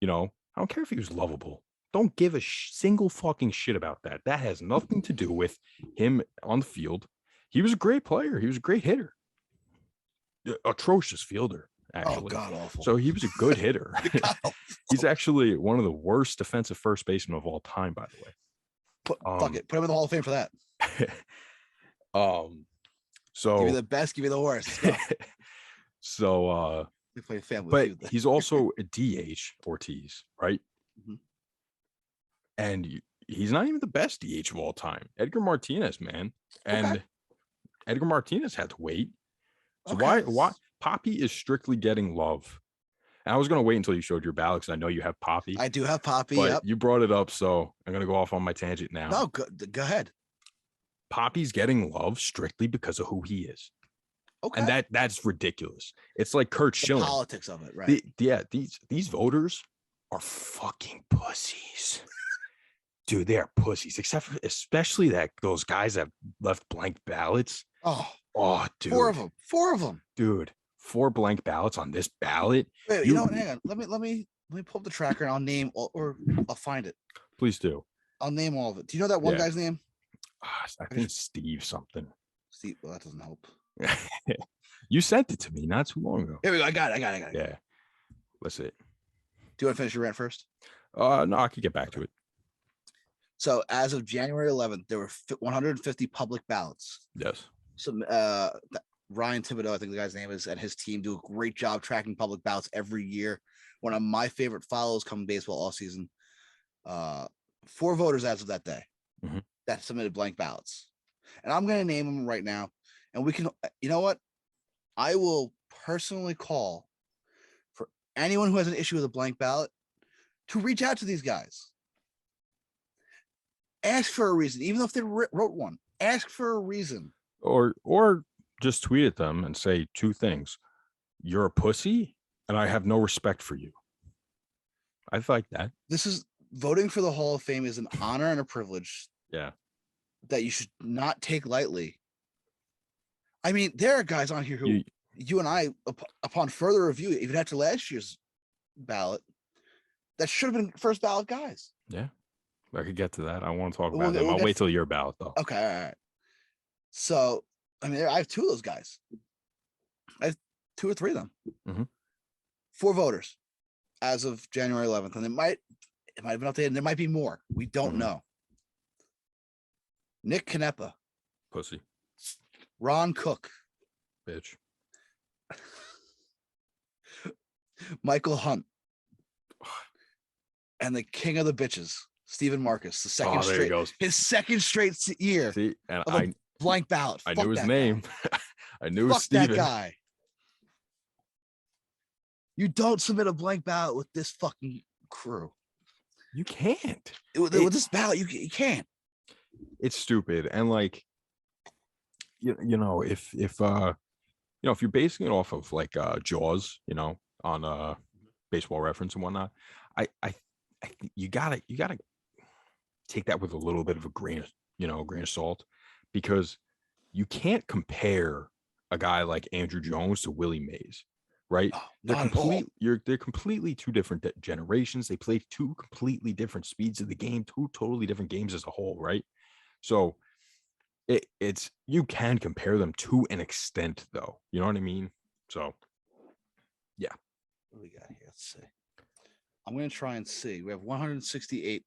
I don't care if he was lovable. Don't give a single fucking shit about that. That has nothing to do with him on the field. He was a great player. He was a great hitter. Atrocious fielder, actually. Oh, god awful. So he was a good hitter. He's actually one of the worst defensive first basemen of all time, by the way. Fuck it. Put him in the Hall of Fame for that. So give me the best, give me the worst. So we play family but feud, he's also a DH, Ortiz, right? Mm-hmm. And he's not even the best DH of all time. Edgar Martinez, man. And Edgar Martinez had to wait. So why Poppy is strictly getting love. And I was gonna wait until you showed your ballot because I know you have Poppy. I do have Poppy. But you brought it up, so I'm gonna go off on my tangent now. No, go ahead. Poppy's getting love strictly because of who he is. Okay. And that's ridiculous. It's like Curt Schilling. Politics of it, right? These voters are fucking pussies. Dude, they are pussies, especially those guys that left blank ballots. Oh, dude. 4 of them. Dude, 4 blank ballots on this ballot. Wait, you know what? Hang on. Let me pull up the tracker and I'll name or I'll find it. Please do. I'll name all of it. Do you know that one guy's name? I think Steve something. Steve, well, that doesn't help. You sent it to me not too long ago. Here we go. I got it. Yeah. That's it. Do you want to finish your rant first? No, I could get back to it. So as of January 11th, there were 150 public ballots. Yes. So Ryan Thibodeau, I think the guy's name is, and his team do a great job tracking public ballots every year. One of my favorite follows come baseball all season. 4 voters as of that day that submitted blank ballots. And I'm going to name them right now. And we can, you know what? I will personally call for anyone who has an issue with a blank ballot to reach out to these guys. Ask for a reason, even if they wrote one. Ask for a reason. Or just tweet at them and say 2 things. You're a pussy and I have no respect for you. I like that. This is voting for the Hall of Fame is an honor and a privilege. Yeah. That you should not take lightly. I mean, there are guys on here who you and I, upon further review, even after last year's ballot, that should have been first ballot guys. Yeah. I could get to that. I want to talk about them. I'll wait till your ballot, though. Okay. All right. So, I mean, I have 2 of those guys. I have 2 or 3 of them. 4 voters as of January 11th. And it might have been updated. And there might be more. We don't know. Nick Canepa. Pussy. Ron Cook. Bitch. Michael Hunt. And the king of the bitches, Stephen Marcus, his second straight year. See, and blank ballot. I knew his name. I knew it was Stephen. That guy. You don't submit a blank ballot with this fucking crew. You can't. With this ballot, you can't. It's stupid. And like, you know, if you're basing it off of like Jaws, on Baseball Reference and whatnot, I think you gotta take that with a little bit of a grain of salt, because you can't compare a guy like Andrew Jones to Willie Mays, right? Oh, they're completely 2 different generations. They play 2 completely different speeds of the game, 2 totally different games as a whole, right? So it's you can compare them to an extent, though. You know what I mean? So yeah. What do we got here? Let's see. I'm going to try and see. We have 168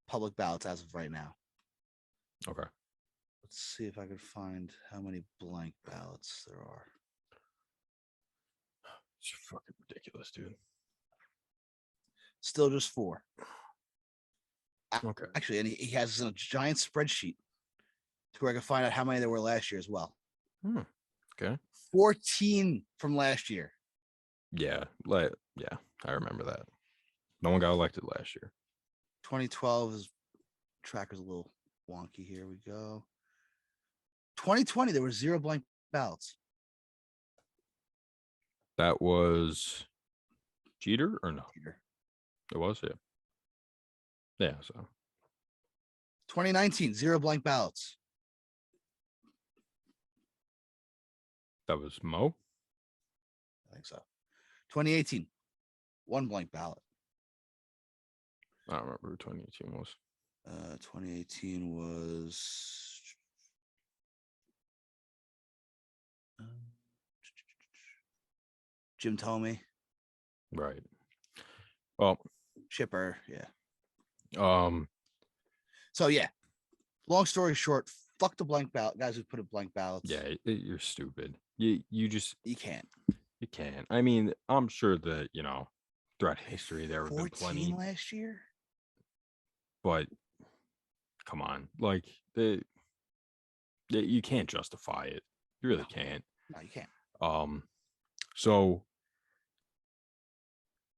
public ballots as of right now. Okay. Let's see if I can find how many blank ballots there are. It's fucking ridiculous, dude. Still just 4. Okay. Actually, and he has a giant spreadsheet to where I can find out how many there were last year as well. Okay. 14 from last year. Yeah. I remember that. No one got elected last year. 2012 is tracker's a little wonky. Here we go. 2020, there were 0 blank ballots. That was Jeter or no? Jeter. It was, yeah. Yeah, so 2019, 0 blank ballots. That was Mo? I think so. 2018, 1 blank ballot. I don't remember who 2018 was. 2018 was Jim Thome. Right. Well, Chipper, yeah. So yeah. Long story short, fuck the blank ballot guys who put in blank ballots. Yeah, you're stupid. You can't. You can't. I mean, I'm sure that throughout history there have been plenty last year. But come on, like you can't justify it. You really can't. No, you can't. So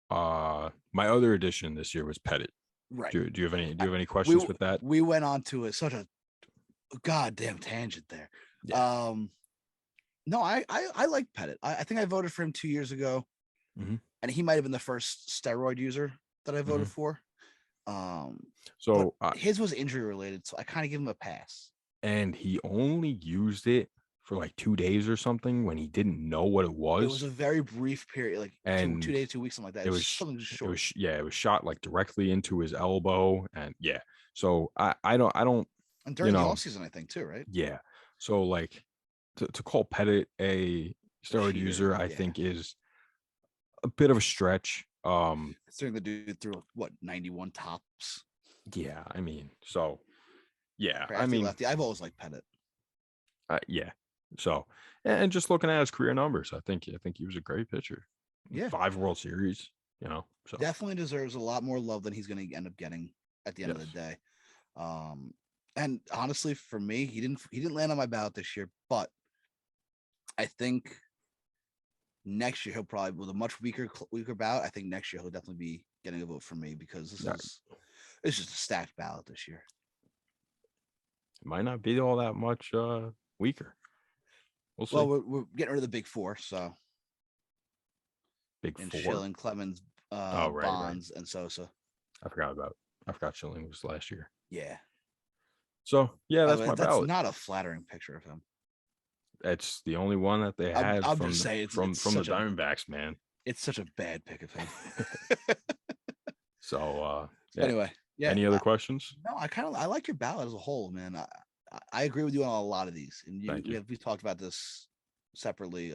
my other addition this year was Pettit. Right. Do you have any questions with that? We went on to such a goddamn tangent there. Yeah. No, I like Pettit. I think I voted for him 2 years ago, and he might have been the first steroid user that I voted for. So his was injury related, so I kind of give him a pass. And he only used it for like 2 days or something when he didn't know what it was. It was a very brief period, like and 2 days, 2 weeks, something like that. It was something short. It was shot like directly into his elbow, and so I don't. And during the off season, I think too, right? Yeah. So like to call Pettit a steroid user, I think is a bit of a stretch. Considering the dude threw what 91 tops. Yeah, I mean, so yeah, I mean, lefty. I've always liked Pettit. Yeah. So, and just looking at his career numbers, I think he was a great pitcher. Yeah, 5 World Series. So definitely deserves a lot more love than he's going to end up getting at the end of the day. And honestly, for me, he didn't land on my ballot this year, but I think next year he'll probably, with a much weaker ballot, I think next year he'll definitely be getting a vote from me, because it's just a stacked ballot this year. It might not be all that much weaker. We'll see. Well, we're getting rid of the big four, so big four: Schilling, Clemens, Bonds, and Sosa. I forgot Schilling was last year. Yeah. So yeah, that's my ballot. That's not a flattering picture of him. It's the only one that they had I'm from just saying from the Diamondbacks, man. It's such a bad pick of him. So anyway, yeah. Any other questions? No, I like your ballot as a whole, man. I agree with you on a lot of these, and we talked about this separately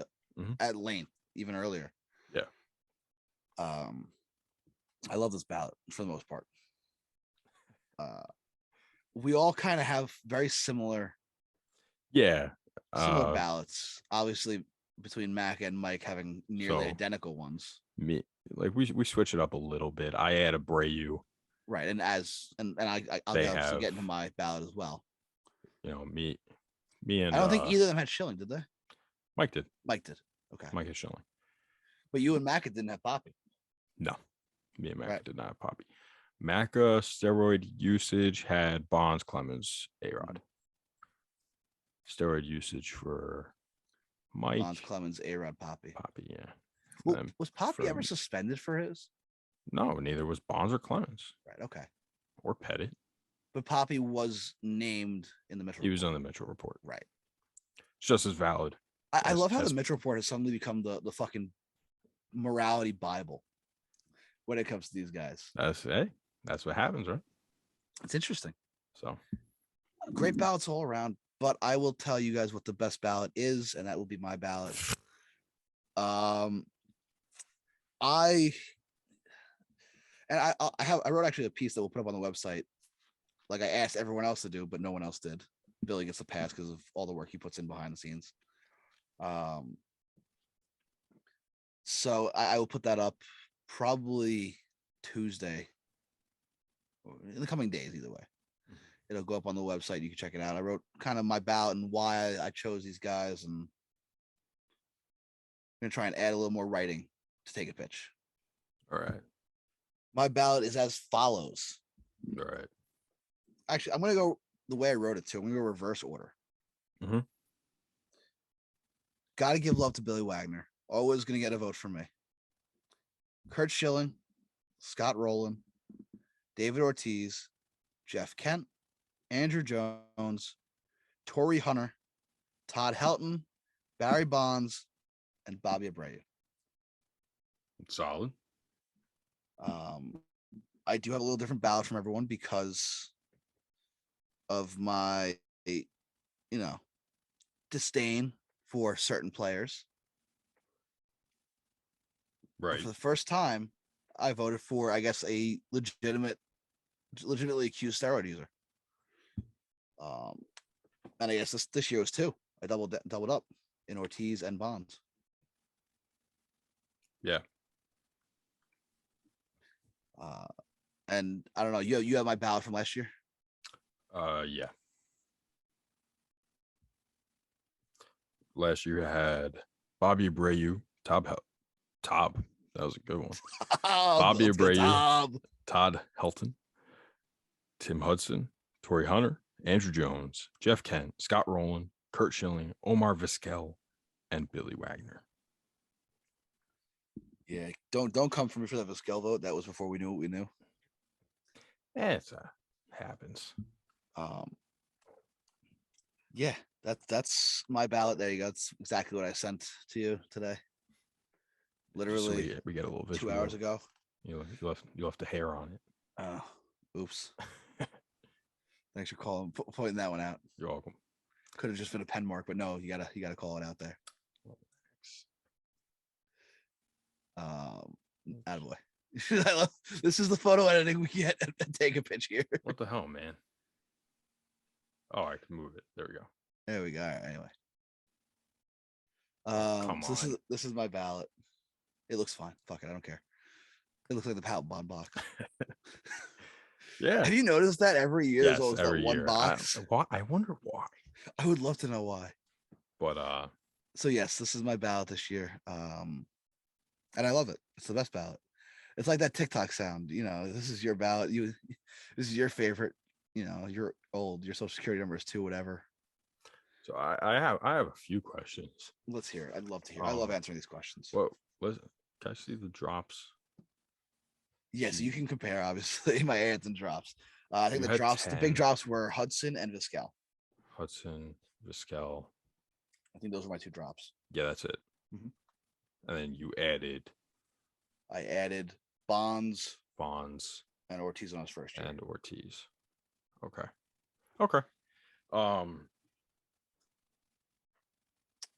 at length even earlier. Yeah. I love this ballot for the most part. We all kind of have very similar ballots, obviously, between Macca and Mike having nearly identical ones. We switch it up a little bit. I add Abreu, right, and I'll get into my ballot as well. Me and I don't think either of them had Schilling, did they? Mike did. Okay. Mike is Schilling. But you and Macca didn't have Poppy. No, me and Macca did not have Poppy. Macca steroid usage had Bonds, Clemens, A-Rod. Steroid usage for Mike, Bonds, Clemens, A-Rod, Poppy. Yeah. Well, was Poppy ever suspended for his? No, neither was Bonds or Clemens. Right. Okay. Or Pettit. But Poppy was named in the Mitchell. He was on the Mitchell report. Right. It's just as valid. I love how the Mitchell report has suddenly become the fucking morality Bible when it comes to these guys. That's what happens, right? It's interesting. So great ballots all around, but I will tell you guys what the best ballot is, and that will be my ballot. I wrote actually a piece that we'll put up on the website, like I asked everyone else to do, but no one else did. Billy gets the pass because of all the work he puts in behind the scenes. So I will put that up probably Tuesday, or in the coming days, either way. It'll go up on the website. You can check it out. I wrote kind of my ballot and why I chose these guys, and I'm going to try and add a little more writing to take a pitch. All right. My ballot is as follows. All right. Actually, I'm going to go the way I wrote it too. I'm going to go reverse order. Got to give love to Billy Wagner. Always going to get a vote from me. Curt Schilling, Scott Rowland, David Ortiz, Jeff Kent, Andrew Jones, Torrey Hunter, Todd Helton, Barry Bonds, and Bobby Abreu. Solid. I do have a little different ballot from everyone because of my, disdain for certain players. Right. But for the first time, I voted for, I guess, a legitimately accused steroid user. And I guess this year was two. I doubled up in Ortiz and Bonds. Yeah. And I don't know. You have my ballot from last year. Yeah. Last year I had Bobby Abreu, Todd. That was a good one. Bobby Abreu, Todd Helton, Tim Hudson, Torrey Hunter, Andrew Jones, Jeff Kent, Scott Rowland, Curt Schilling, Omar Vizquel, and Billy Wagner. Yeah, don't come for me for that Vazquel vote. That was before we knew what we knew. It's happens. Yeah, that's my ballot. There you go. That's exactly what I sent to you today. Literally, we get a little 2 hours ago. You left the hair on it. Oh, oops. Thanks for pointing that one out. You're welcome. Could have just been a pen mark, but no, you gotta call it out there. Attaboy. This is the photo editing we get and take a picture here. What the hell, man? Oh, I can move it. There we go. There we go. All right, anyway. Come so on. This is my ballot. It looks fine. Fuck it, I don't care. It looks like the Pout Bond box. Yeah. Have you noticed that every year Yes, there's always that one box? I wonder why. I would love to know why. But so yes, this is my ballot this year. And I love it. It's the best ballot. It's like that TikTok sound, this is your ballot. This is your favorite, you're old, your social security number is 2, whatever. So I have a few questions. Let's hear it. I'd love to hear. I love answering these questions. Well, listen, can I see the drops? Yes, you can compare, obviously, my ads and drops. I think the big drops were Hudson and Vazquel. Hudson, Vazquel. I think those were my 2 drops. Yeah, that's it. Mm-hmm. And then you added. I added Bonds, and Ortiz on his first year. And Ortiz. Okay.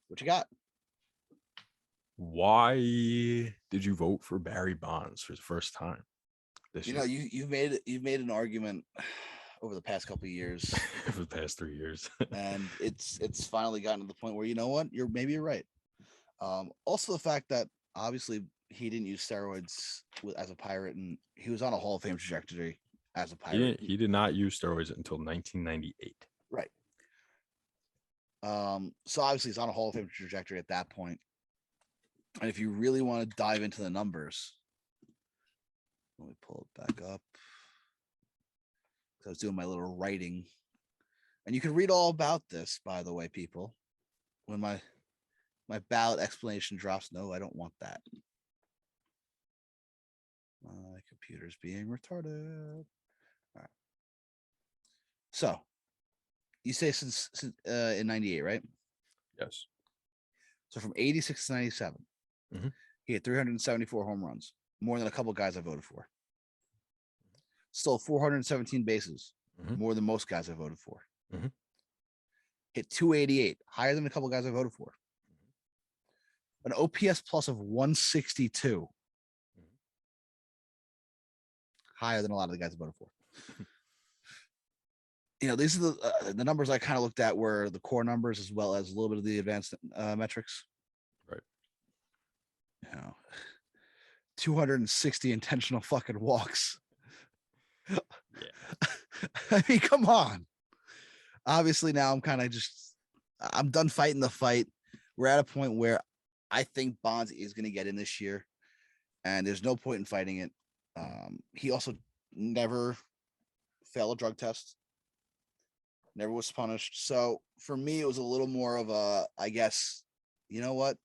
What you got? Why did you vote for Barry Bonds for the first time this year? You've made an argument over the past couple of years. For the past 3 years. And it's finally gotten to the point where, you know what, you're right. Also the fact that obviously he didn't use steroids as a Pirate, and he was on a Hall of Fame trajectory as a Pirate. He did not use steroids until 1998. Right. So obviously he's on a Hall of Fame trajectory at that point. And if you really want to dive into the numbers, let me pull it back up. I was doing my little writing, and you can read all about this, by the way, people, when my ballot explanation drops. No, I don't want that. My computer's being retarded. All right. So you say since in 98, right? Yes. So from 86 to 97, he had 374 home runs, more than a couple guys I voted for. Stole 417 bases, more than most guys I voted for. Hit 288, higher than a couple guys I voted for. An OPS plus of 162, higher than a lot of the guys I voted for. These are the numbers I kind of looked at were the core numbers as well as a little bit of the advanced metrics. Right. 260 intentional fucking walks. Yeah. I mean, come on. Obviously, now I'm done fighting the fight. We're at a point where I think Bonds is going to get in this year, and there's no point in fighting it. He also never failed a drug test, never was punished. So for me, it was a little more of a, I guess, you know what,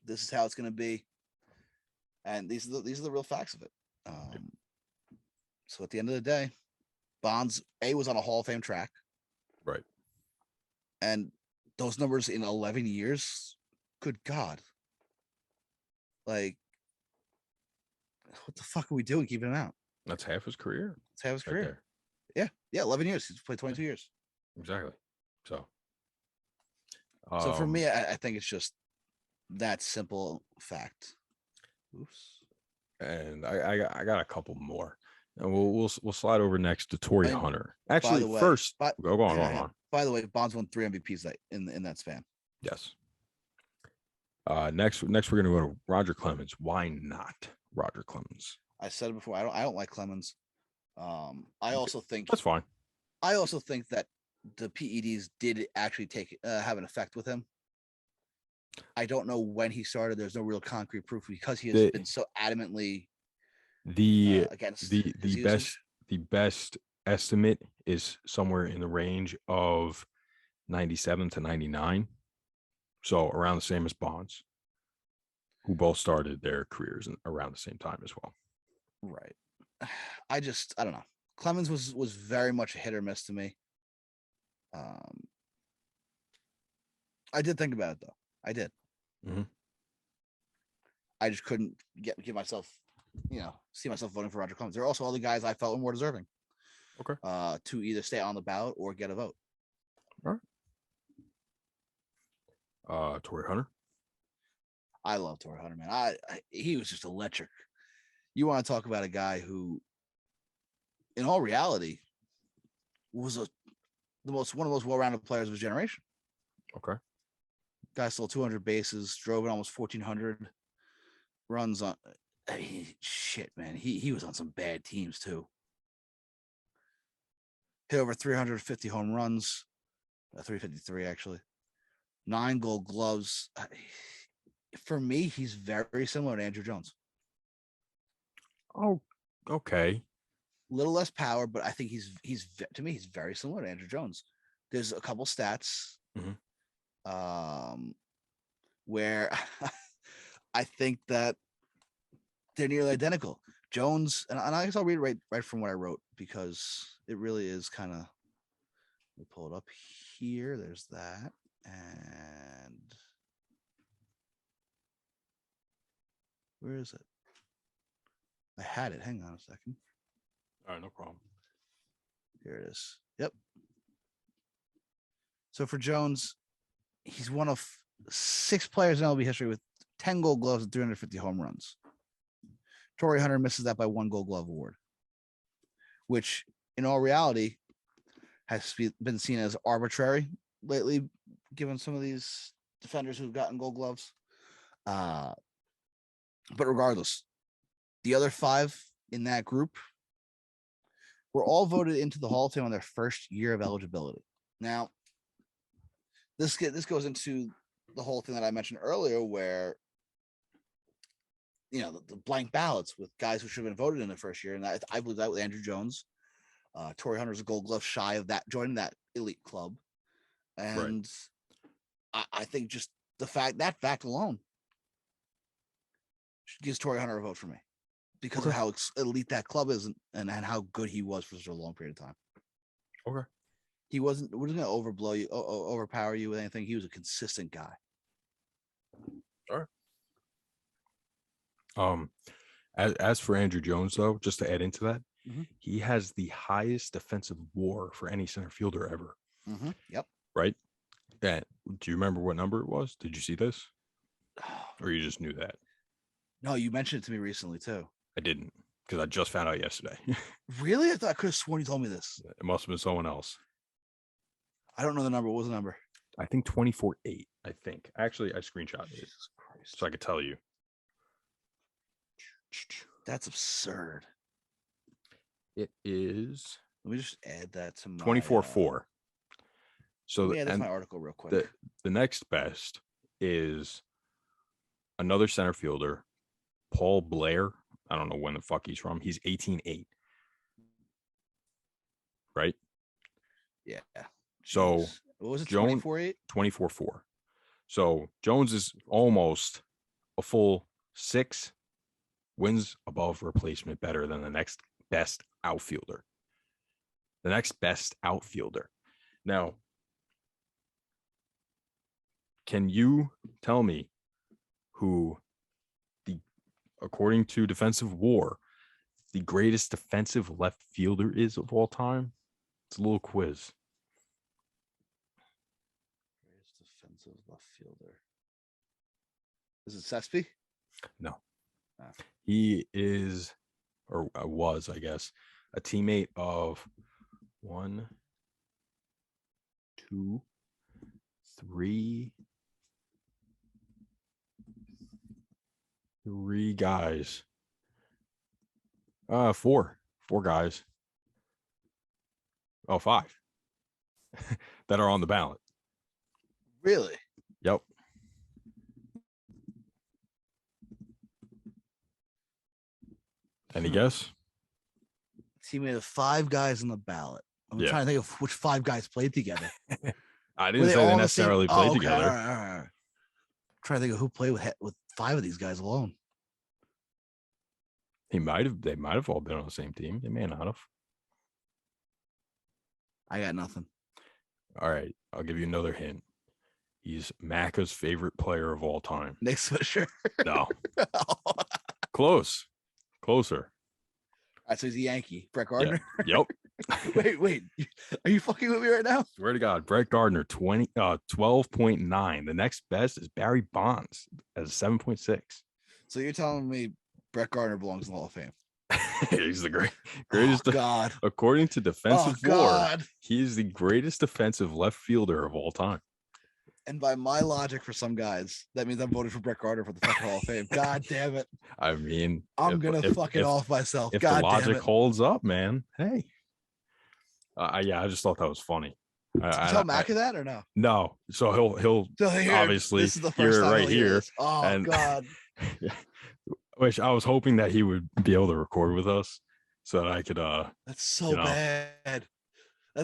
this is how it's going to be, and these are the real facts of it. So at the end of the day, Bonds was on a Hall of Fame track, right? And those numbers in 11 years, good God, like, what the fuck are we doing keeping him out? That's half his career. It's half his career. Yeah, 11 years. He's played 22 years. Exactly. So for me, I think it's just that simple fact. Oops. And I got a couple more, and we'll slide over next to Torrey Hunter. Actually, go on. By the way, Bonds won 3 MVPs in that span. Yes. Next we're gonna go to Roger Clemens. Why not Roger Clemens? I said it before. I don't like Clemens. I also think that's fine. I also think that the PEDs did actually have an effect with him. I don't know when he started. There's no real concrete proof because he has been so adamantly against the best estimate is somewhere in the range of 97 to 99. So around the same as Bonds. who both started their careers around the same time as well. Right. I don't know. Clemens was very much a hit or miss to me. I did think about it though. I did. Mm-hmm. I just couldn't give myself, see myself voting for Roger Clemens. There are also other guys I felt were more deserving. Okay. To either stay on the ballot or get a vote. All right. Torrey Hunter. I love Torrey Hunter, man. He was just electric. You want to talk about a guy who, in all reality, was one of the most well-rounded players of his generation. Okay. Guy stole 200 bases, drove in almost 1,400 runs on. Shit, man. He was on some bad teams too. Hit over 350 home runs, 353 actually. 9 Gold Gloves. For me, he's very similar to Andruw Jones. Oh, okay. Little less power, but I think he's to me he's very similar to Andruw Jones. There's a couple stats where I think that they're nearly identical. Jones, and I guess I'll read it right from what I wrote because it really is kind of. Let me pull it up here. There's that, and where is it? I had it. Hang on a second. All right, no problem. Here it is. Yep. So for Jones, he's one of 6 players in MLB history with 10 Gold Gloves and 350 home runs. Torrey Hunter misses that by 1 Gold Glove award, which in all reality has been seen as arbitrary lately, given some of these defenders who've gotten Gold Gloves. But regardless, the other 5 in that group were all voted into the Hall of Fame on their first year of eligibility. Now, this goes into the whole thing that I mentioned earlier, where the blank ballots with guys who should have been voted in the first year, and I believe that with Andruw Jones. Torrey Hunter's a Gold Glove shy of that, joining that elite club, and right. I think just that fact alone gives Torrey Hunter a vote for me because of how elite that club is and how good he was for such a long period of time. Okay. He wasn't going to overpower you with anything. He was a consistent guy. All right. As for Andruw Jones, though, just to add into that, he has the highest defensive WAR for any center fielder ever. Yep. Right. Do you remember what number it was? Did you see this, or you just knew that? No, you mentioned it to me recently too. I didn't, because I just found out yesterday. Really? I could have sworn you told me this. It must have been someone else. I don't know the number. What was the number? I think 24-8. I think. Actually, I screenshotted it so I could tell you. That's absurd. It is. Let me just add that to my 24-4. So that's my article real quick. The next best is another center fielder, Paul Blair. I don't know when the fuck he's from. He's 18-8. Right? Yeah. So what was it? 24-8? 24-4. So Jones is almost a full 6 wins above replacement better than the next best outfielder. The next best outfielder. Now, can you tell me who according to Defensive WAR, the greatest defensive left fielder is of all time? It's a little quiz. Greatest defensive left fielder. Is it Cespi? No. He is, or was, I guess, a teammate of 1, 2, 3 guys. 4 guys. Oh, 5 that are on the ballot. Really? Yep. Any guess? Teammate of 5 guys on the ballot. I'm trying to think of which 5 guys played together. I didn't say they necessarily played together. All right. I'm trying to think of who played with 5 of these guys alone. They might have all been on the same team. They may not have. I got nothing. All right, I'll give you another hint. He's Macca's favorite player of all time. Nick Swisher. No. Closer. All right, so he's a Yankee. Brett Gardner. Yeah. Yep. wait. Are you fucking with me right now? Swear to God, Brett Gardner, 12.9. The next best is Barry Bonds at 7.6. So you're telling me Brett Gardner belongs in the Hall of Fame? He's the greatest. Oh, God. According to Defensive War, he is the greatest defensive left fielder of all time. And by my logic, for some guys, that means I'm voting for Brett Gardner for the fucking Hall of Fame. God damn it. I mean, I'm going to fucking off myself. If God the logic damn it. holds up, man. Hey. I just thought that was funny. Did you tell Macca that or no? No. So he'll obviously this is the hear first it right here. Oh, God. Which I was hoping that he would be able to record with us so that I could That's so bad.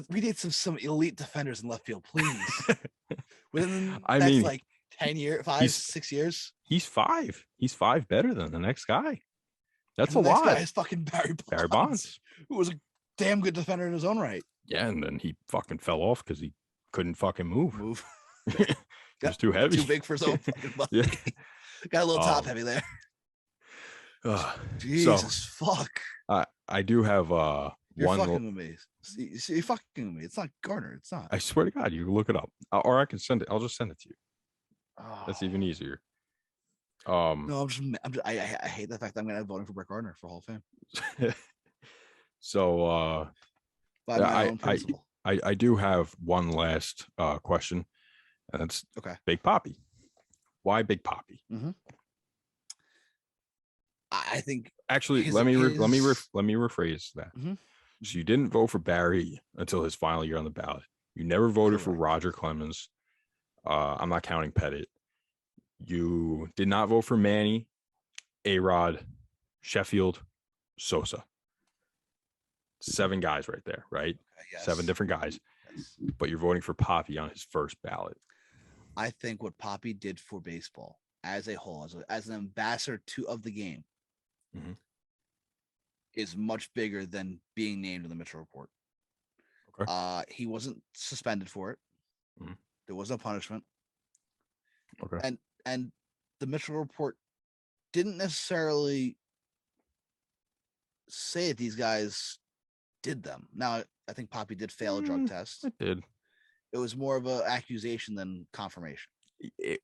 We need some elite defenders in left field, please. Within like 10 years, 6 years. He's 5. He's 5 better than the next guy. That's a lot. The next guy is fucking Barry Bonds, who was a damn good defender in his own right. Yeah, and then he fucking fell off because he couldn't fucking move. He Got was too heavy. Too big for his own fucking body. Yeah. Got a little top heavy there. Jesus fuck. I do have You're one. Fucking with me. You're fucking with me. It's not Gardner. It's not. I swear to God, you can look it up, or I can send it. I'll just send it to you. That's even easier. No, I hate the fact that I'm gonna be voting for Brett Gardner for Hall of Fame. So by my own principle. I do have one last question, and that's Big Papi. Why Big Papi? Mm-hmm. I think actually let me rephrase that. Mm-hmm. So you didn't vote for Barry until his final year on the ballot. You never voted for Roger Clemens. I'm not counting Pettit. You did not vote for Manny, A-Rod, Sheffield, Sosa. 7 guys right there, right? Yes. 7 different guys. Yes. But you're voting for Papi on his first ballot. I think what Papi did for baseball as a whole, as an ambassador of the game, mm-hmm. is much bigger than being named in the Mitchell Report. Okay. He wasn't suspended for it. Mm-hmm. There was no punishment. Okay. And the Mitchell Report didn't necessarily say that these guys did them. Now, I think Papi did fail a drug test. It did. It was more of an accusation than confirmation. They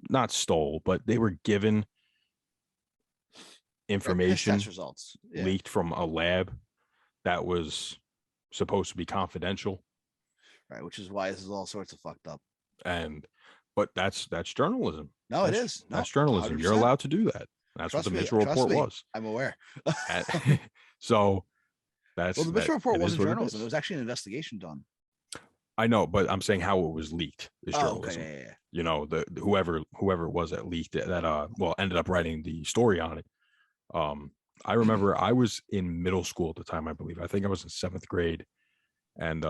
not stole, but they were given information test results leaked from a lab that was supposed to be confidential. Right, which is why this is all sorts of fucked up. But that's journalism. It is. That's journalism. 100%. You're allowed to do that. That's what the Mitchell Report was. I'm aware. So the Mitchell Report wasn't journalism. It was actually an investigation done. I know, but I'm saying how it was leaked is journalism. Okay, yeah. You know, whoever it was that leaked it, that ended up writing the story on it. I remember I was in middle school at the time, I believe. I think I was in 7th grade, and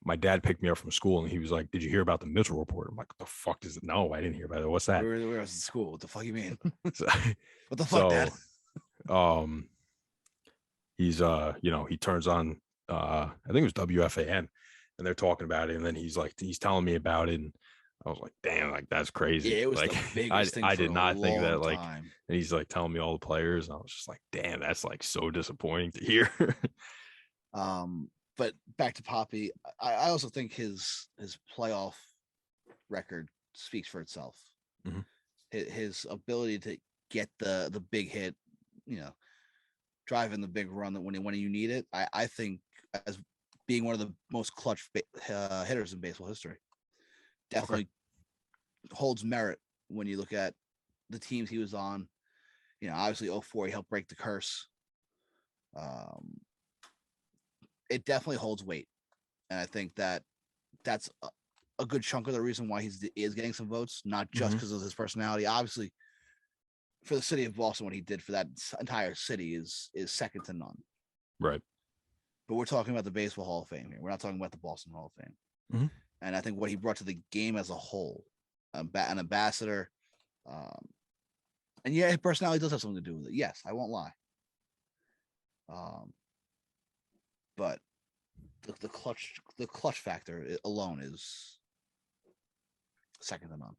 my dad picked me up from school, and he was like, "Did you hear about the Mitchell Report?" I'm like, "What the fuck is it?" No, I didn't hear about it. What's that? Where was in school? What the fuck you mean? What the fuck, Dad? He's he turns on I think it was WFAN, and they're talking about it, and then he's telling me about it, and I was like, damn, like that's crazy. Yeah, it was like the biggest thing. I did not think that, like, time. And he's like telling me all the players, and I was just like, damn, that's like so disappointing to hear. But back to Papi, I also think his playoff record speaks for itself. Mm-hmm. His ability to get the big hit, driving the big run that when you need it, I think as being one of the most clutch hitters in baseball history, definitely holds merit when you look at the teams he was on. Obviously 2004, he helped break the curse. It definitely holds weight, and I think that's a good chunk of the reason why he is getting some votes, not just because of his personality. Obviously, for the city of Boston, what he did for that entire city is second to none. Right. But we're talking about the Baseball Hall of Fame here. We're not talking about the Boston Hall of Fame. Mm-hmm. And I think what he brought to the game as a whole an ambassador. And yeah, his personality does have something to do with it. Yes, I won't lie. But the clutch factor alone is second to none.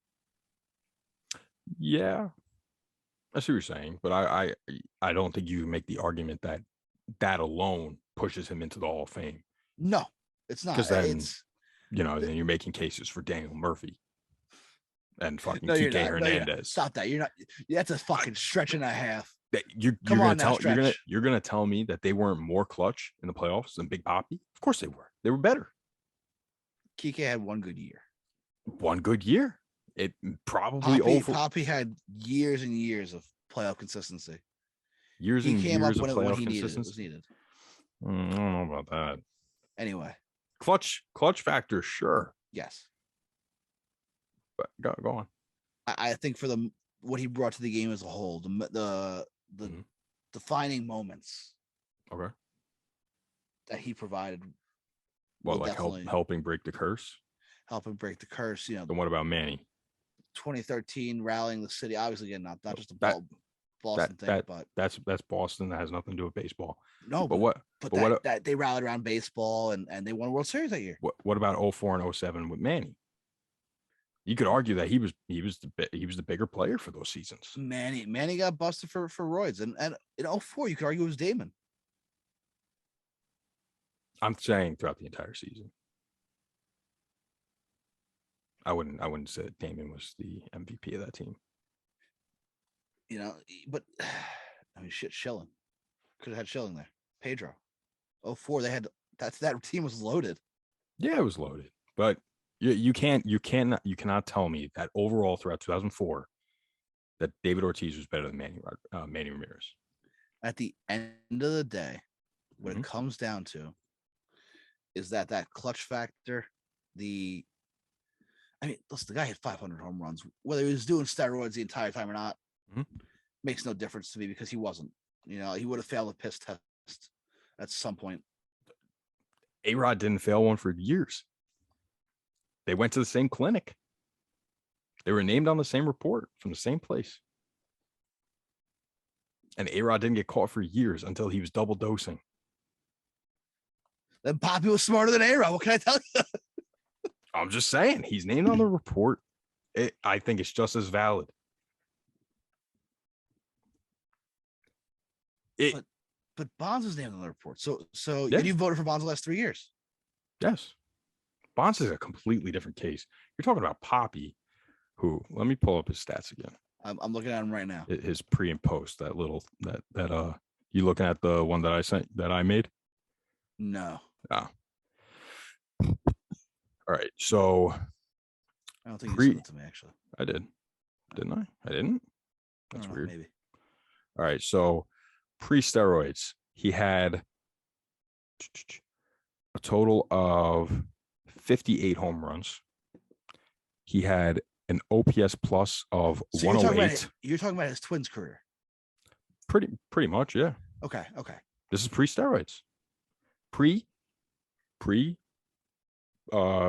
Yeah, I see what you're saying, but I don't think you can make the argument that alone pushes him into the Hall of Fame. No, it's not. Because then, then you're making cases for Daniel Murphy and fucking Kike Hernandez. Stop that. You're not. That's a fucking stretch and a half. You're gonna tell me that they weren't more clutch in the playoffs than Big Papi? Of course they were. They were better. Kike had one good year. One good year. It probably Papi had years and years of playoff consistency. Years and years of playoff consistency. It was needed. I don't know about that. Anyway, clutch factor, sure. Yes. But go on. I think for what he brought to the game as a whole, the defining moments. Okay. That he provided. Well, like helping break the curse. Helping break the curse, Then what about Manny? 2013 rallying the city, obviously again, not just a Boston thing, but that's Boston. That has nothing to do with baseball. No, but what they rallied around baseball and they won a World Series that year. What about 04 and 07 with Manny? You could argue that he was the bigger player for those seasons. Manny got busted for roids, and in 04 you could argue it was Damon. I'm saying throughout the entire season. I wouldn't say Damon was the MVP of that team. But I mean, shit, Schilling could have had Schilling there. Pedro, 04 they had that team was loaded. Yeah, it was loaded, but you cannot tell me that overall throughout 2004 that David Ortiz was better than Manny Ramirez. At the end of the day, what it comes down to is that clutch factor. Listen, the guy hit 500 home runs. Whether he was doing steroids the entire time or not makes no difference to me because he wasn't. He would have failed a piss test at some point. A-Rod didn't fail one for years. They went to the same clinic. They were named on the same report from the same place. And A-Rod didn't get caught for years until he was double dosing. Then Papi was smarter than A-Rod. What can I tell you? I'm just saying, he's named on the report. I think it's just as valid. But Bonds was named on the report. So yeah. You voted for Bonds the last 3 years? Yes. Bonds is a completely different case. You're talking about Papi, who, let me pull up his stats again. I'm looking at him right now. His pre and post, you looking at the one that I sent, that I made? No. Ah. All right, so I don't think you sent it to me, actually. I did. Didn't I? I didn't? That's weird. Maybe. All right, so pre-steroids, he had a total of 58 home runs. He had an OPS plus of 108. You're talking about his Twins career? Pretty much, yeah. Okay. This is pre-steroids.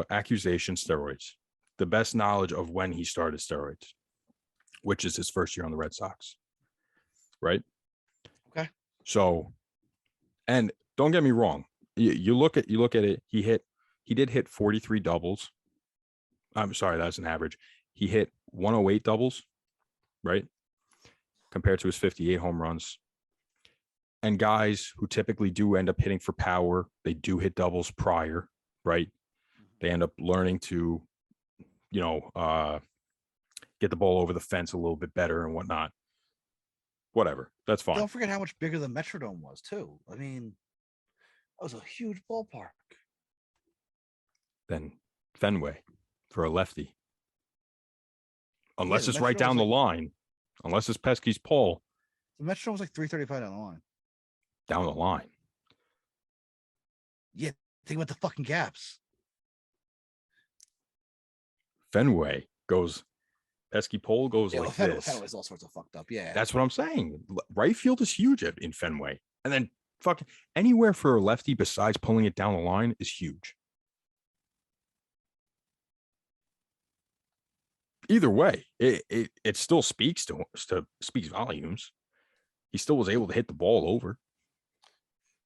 Accusation steroids, the best knowledge of when he started steroids, which is his first year on the Red Sox, right? Okay. So, and don't get me wrong, you look at it, he did hit 43 doubles. I'm sorry, that's an average. He hit 108 doubles, right? Compared to his 58 home runs. And guys who typically do end up hitting for power, they do hit doubles prior, right? They end up learning to, get the ball over the fence a little bit better and whatnot. Whatever. That's fine. Don't forget how much bigger the Metrodome was, too. I mean, that was a huge ballpark. Then Fenway for a lefty. Unless it's right down the line. Unless it's Pesky's pole. The Metrodome was like 335 down the line. Down the line. Yeah, think about the fucking gaps. Fenway goes, Pesky pole goes like this. Fenway's all sorts of fucked up. Yeah, that's what I'm saying. Right field is huge in Fenway, and then fucking anywhere for a lefty besides pulling it down the line is huge. either way, it still speaks speaks volumes. He still was able to hit the ball over.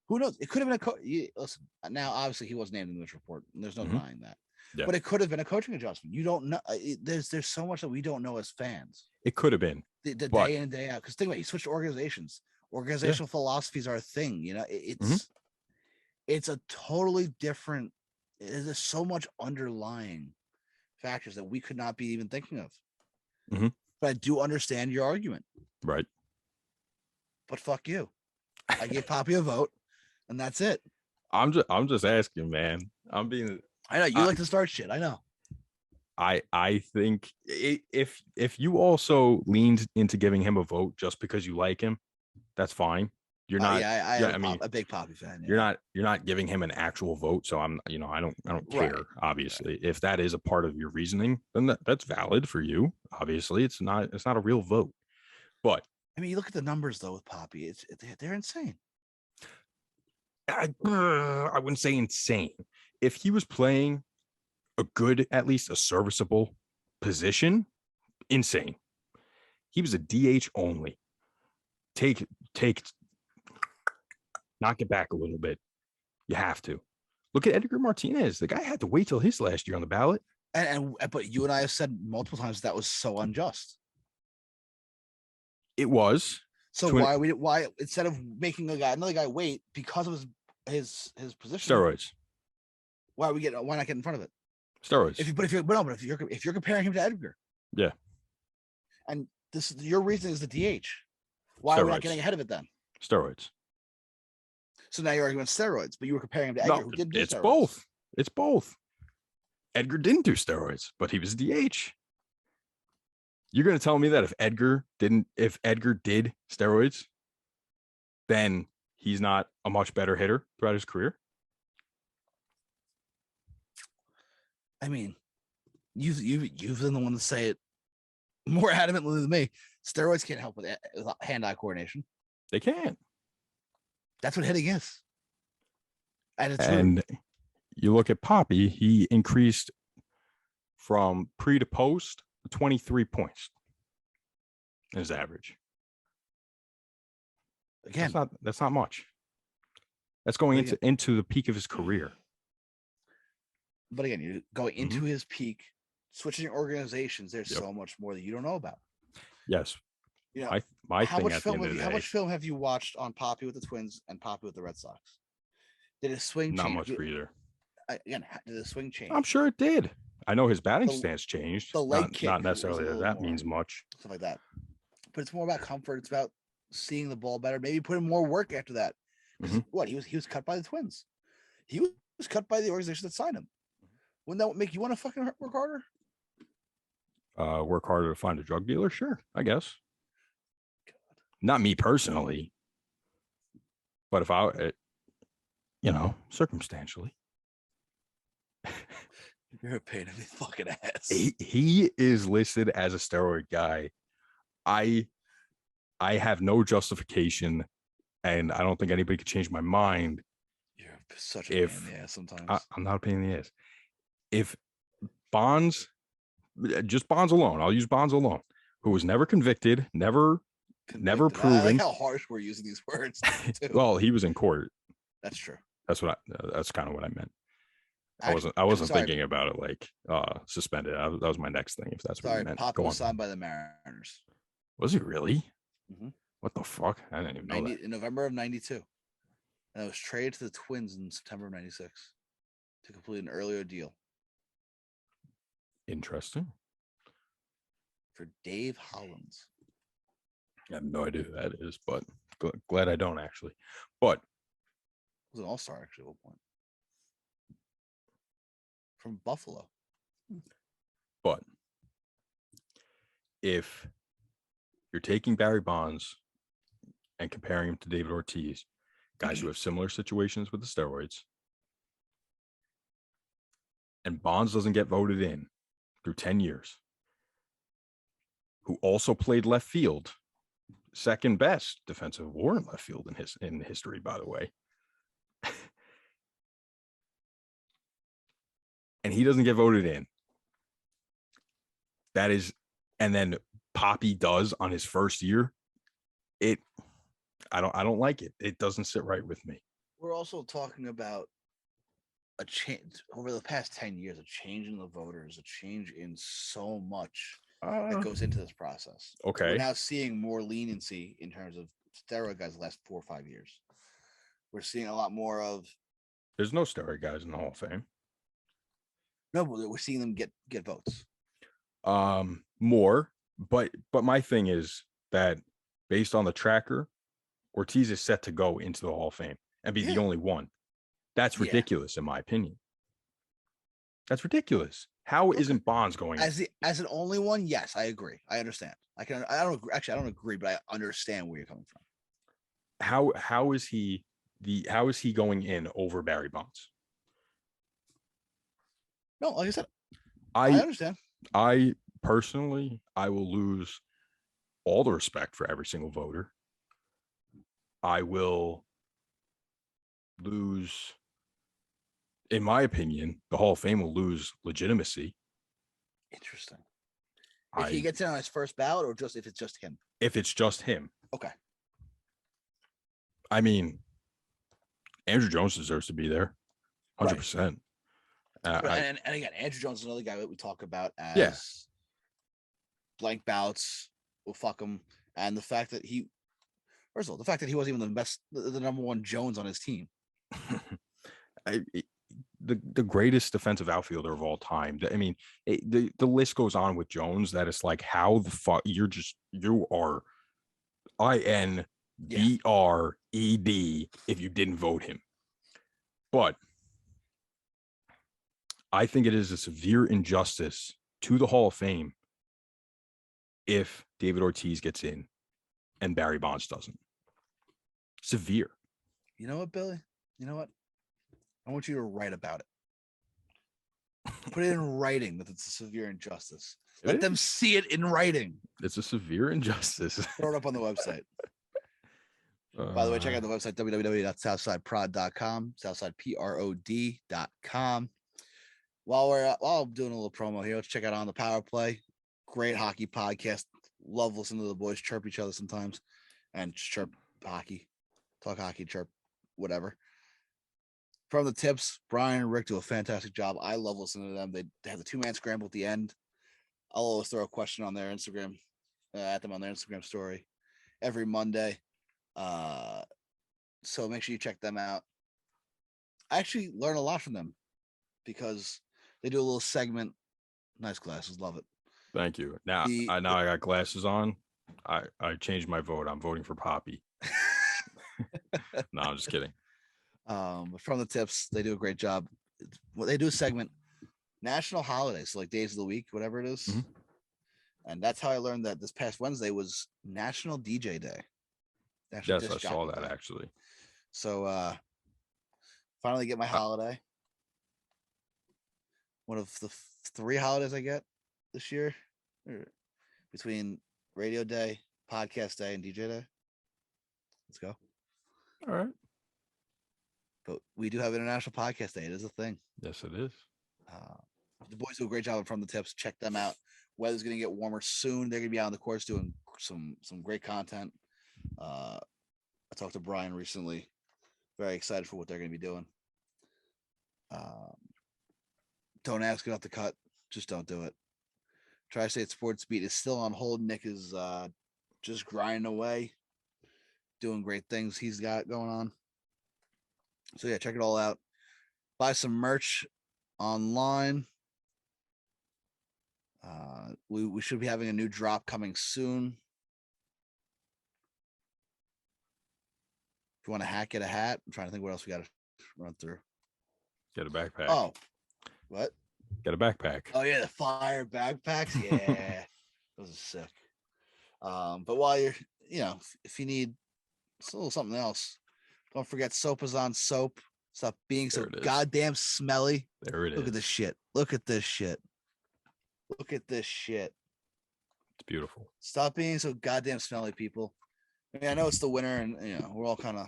Who knows? It could have been listen, now obviously he wasn't named in this report, and there's no denying that. Yeah. But it could have been a coaching adjustment. You don't know. There's so much that we don't know as fans. It could have been the day in and day out. Because think about it, he switched organizations. Organizational philosophies are a thing. You know, it's a totally different. There's so much underlying factors that we could not be even thinking of. But I do understand your argument. Right. But fuck you. I gave Poppy a vote, and that's it. I'm just asking, man. I know you like to start shit. I know. I think if you also leaned into giving him a vote just because you like him, that's fine. You're not. I mean, a big Poppy fan. Yeah. You're not giving him an actual vote. So I don't care. Right. Obviously, if that is a part of your reasoning, then that's valid for you. Obviously, it's not a real vote. But I mean, you look at the numbers though with Poppy. They're insane. I wouldn't say insane. If he was playing a good, at least a serviceable position, insane. He was a DH only. Knock it back a little bit. You have to. Look at Edgar Martinez. The guy had to wait till his last year on the ballot. But you and I have said multiple times that was so unjust. It was. So why instead of making another guy wait because of his position? Steroids. Why not get in front of it? Steroids. If you're comparing him to Edgar, yeah, and your reason is the DH. Why are we not getting ahead of it then? Steroids. So now you're arguing steroids, but you were comparing him to Edgar, who did do steroids. Both. It's both. Edgar didn't do steroids, but he was DH. You're going to tell me that if Edgar did steroids, then he's not a much better hitter throughout his career? I mean, you've been the one to say it more adamantly than me. Steroids can't help with hand-eye coordination. They can't. That's what hitting is. And you look at Poppy, he increased from pre to post 23 points in his average. Again, that's not much. That's going into the peak of his career. But again, you're going into his peak, switching organizations. There's so much more that you don't know about. Yes. You know, how much film have you watched on Poppy with the Twins and Poppy with the Red Sox? Did his swing change? Not much for either. Again, did the swing change? I'm sure it did. I know his batting stance changed. The leg kick, not necessarily that means much. Stuff like that. But it's more about comfort. It's about seeing the ball better. Maybe putting more work after that. What he was cut by the Twins. He was cut by the organization that signed him. Wouldn't that make you want to fucking work harder? Work harder to find a drug dealer? Sure, I guess. Not me personally, but if circumstantially. You're a pain in the fucking ass. He is listed as a steroid guy. I have no justification, and I don't think anybody could change my mind. You're such a pain in the ass sometimes. I'm not a pain in the ass. If Bonds, just Bonds alone, I'll use Bonds alone, who was never convicted, never proven. I like how harsh we're using these words. Too. Well, he was in court. That's true. That's kind of what I meant. I wasn't thinking about it like suspended. That was my next thing. If that's what you meant. Pop was signed by the Mariners. Was he really? What the fuck? I didn't even know that. In November of '92, and it was traded to the Twins in September of '96 to complete an earlier deal. Interesting. For Dave Hollins. I have no idea who that is, but glad I don't actually. But it was an all-star actually at one point. From Buffalo. But if you're taking Barry Bonds and comparing him to David Ortiz, guys who have similar situations with the steroids, and Bonds doesn't get voted in through 10 years, who also played left field, second best defensive WAR in left field in history, by the way. And he doesn't get voted in. That is, and then Poppy does on his first year. I don't like it. It doesn't sit right with me. We're also talking about a change over the past 10 years, a change in the voters, a change in so much that goes into this process. Okay. We're now seeing more leniency in terms of steroid guys the last 4 or 5 years. We're seeing a lot more of. There's no steroid guys in the Hall of Fame. No, but we're seeing them get votes. More, but my thing is that based on the tracker, Ortiz is set to go into the Hall of Fame and be the only one. That's ridiculous, in my opinion. That's ridiculous. How isn't Bonds going as an only one? Yes, I agree. I understand. I don't agree, but I understand where you're coming from. How is he going in over Barry Bonds? No, like I said, I understand. I personally, I will lose all the respect for every single voter. I will lose, in my opinion, the Hall of Fame will lose legitimacy. Interesting. If he gets in on his first ballot, or just if it's just him? If it's just him. Okay. I mean, Andrew Jones deserves to be there. 100%. And again, Andrew Jones is another guy that we talk about as blank ballots. Well, fuck him. And the fact that he wasn't even the number one Jones on his team. The greatest defensive outfielder of all time. I mean, the list goes on with Jones that it's like, how the fuck you are INBRED if you didn't vote him. But I think it is a severe injustice to the Hall of Fame if David Ortiz gets in and Barry Bonds doesn't. Severe. You know what, Billy? You know what? I want you to write about it. Put it in writing that it's a severe injustice. Let them see it in writing. It's a severe injustice. Throw it up on the website. By the way, check out the website, www.𝒑𝒓𝒂𝒅𝒊𝒏.com, 𝒑𝒓𝒂𝒅𝒊𝒏.com. While I'm doing a little promo here, let's check out On the Power Play. Great hockey podcast. Love listening to the boys chirp each other sometimes and chirp hockey, talk hockey, chirp, whatever. From the tips, Brian and Rick do a fantastic job. I love listening to them. They have the 2-man scramble at the end. I'll always throw a question on their Instagram, at them on their Instagram story every Monday. So make sure you check them out. I actually learn a lot from them because they do a little segment. Nice glasses, love it. Thank you. Now I got glasses on. I changed my vote. I'm voting for Poppy. No, I'm just kidding. But from the tips, they do a great job. They do a segment, national holidays, so like days of the week, whatever it is. Mm-hmm. And that's how I learned that this past Wednesday was National DJ Day. Yes, I saw that actually. So finally get my holiday. One of the 3 holidays I get this year between Radio Day, Podcast Day, and DJ Day. Let's go. All right. But we do have International Podcast Day. It is a thing. Yes, it is. The boys do a great job from the tips. Check them out. Weather's going to get warmer soon. They're going to be out on the course doing some great content. I talked to Brian recently. Very excited for what they're going to be doing. Don't ask about the cut. Just don't do it. Tri-State Sports Beat is still on hold. Nick is just grinding away, doing great things he's got going on. So yeah, check it all out. Buy some merch online. We should be having a new drop coming soon. If you want to hack, get a hat. I'm trying to think what else we got to run through. Get a backpack. Oh, what? Get a backpack. Oh yeah, the fire backpacks. Yeah, those are sick. But while you're, if you need a little something else, don't forget soap is on soap. Stop being so goddamn smelly. There it is. Look at this shit. Look at this shit. Look at this shit. It's beautiful. Stop being so goddamn smelly, people. I mean, I know it's the winter and we're all kind of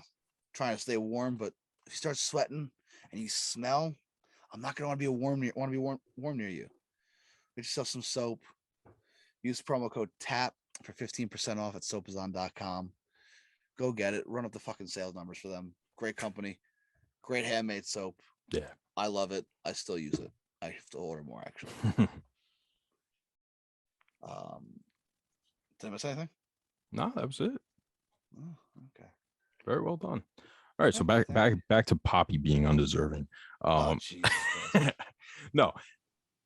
trying to stay warm, but if you start sweating and you smell, I'm not gonna want to be warm near you. Get yourself some soap. Use promo code TAP for 15% off at soapizon.com. Go get it. Run up the fucking sales numbers for them. Great company. Great handmade soap. Yeah. I love it. I still use it. I have to order more, actually. Did I miss anything? No, that was it. Oh, okay. Very well done. All right, so back to Poppy being undeserving. No,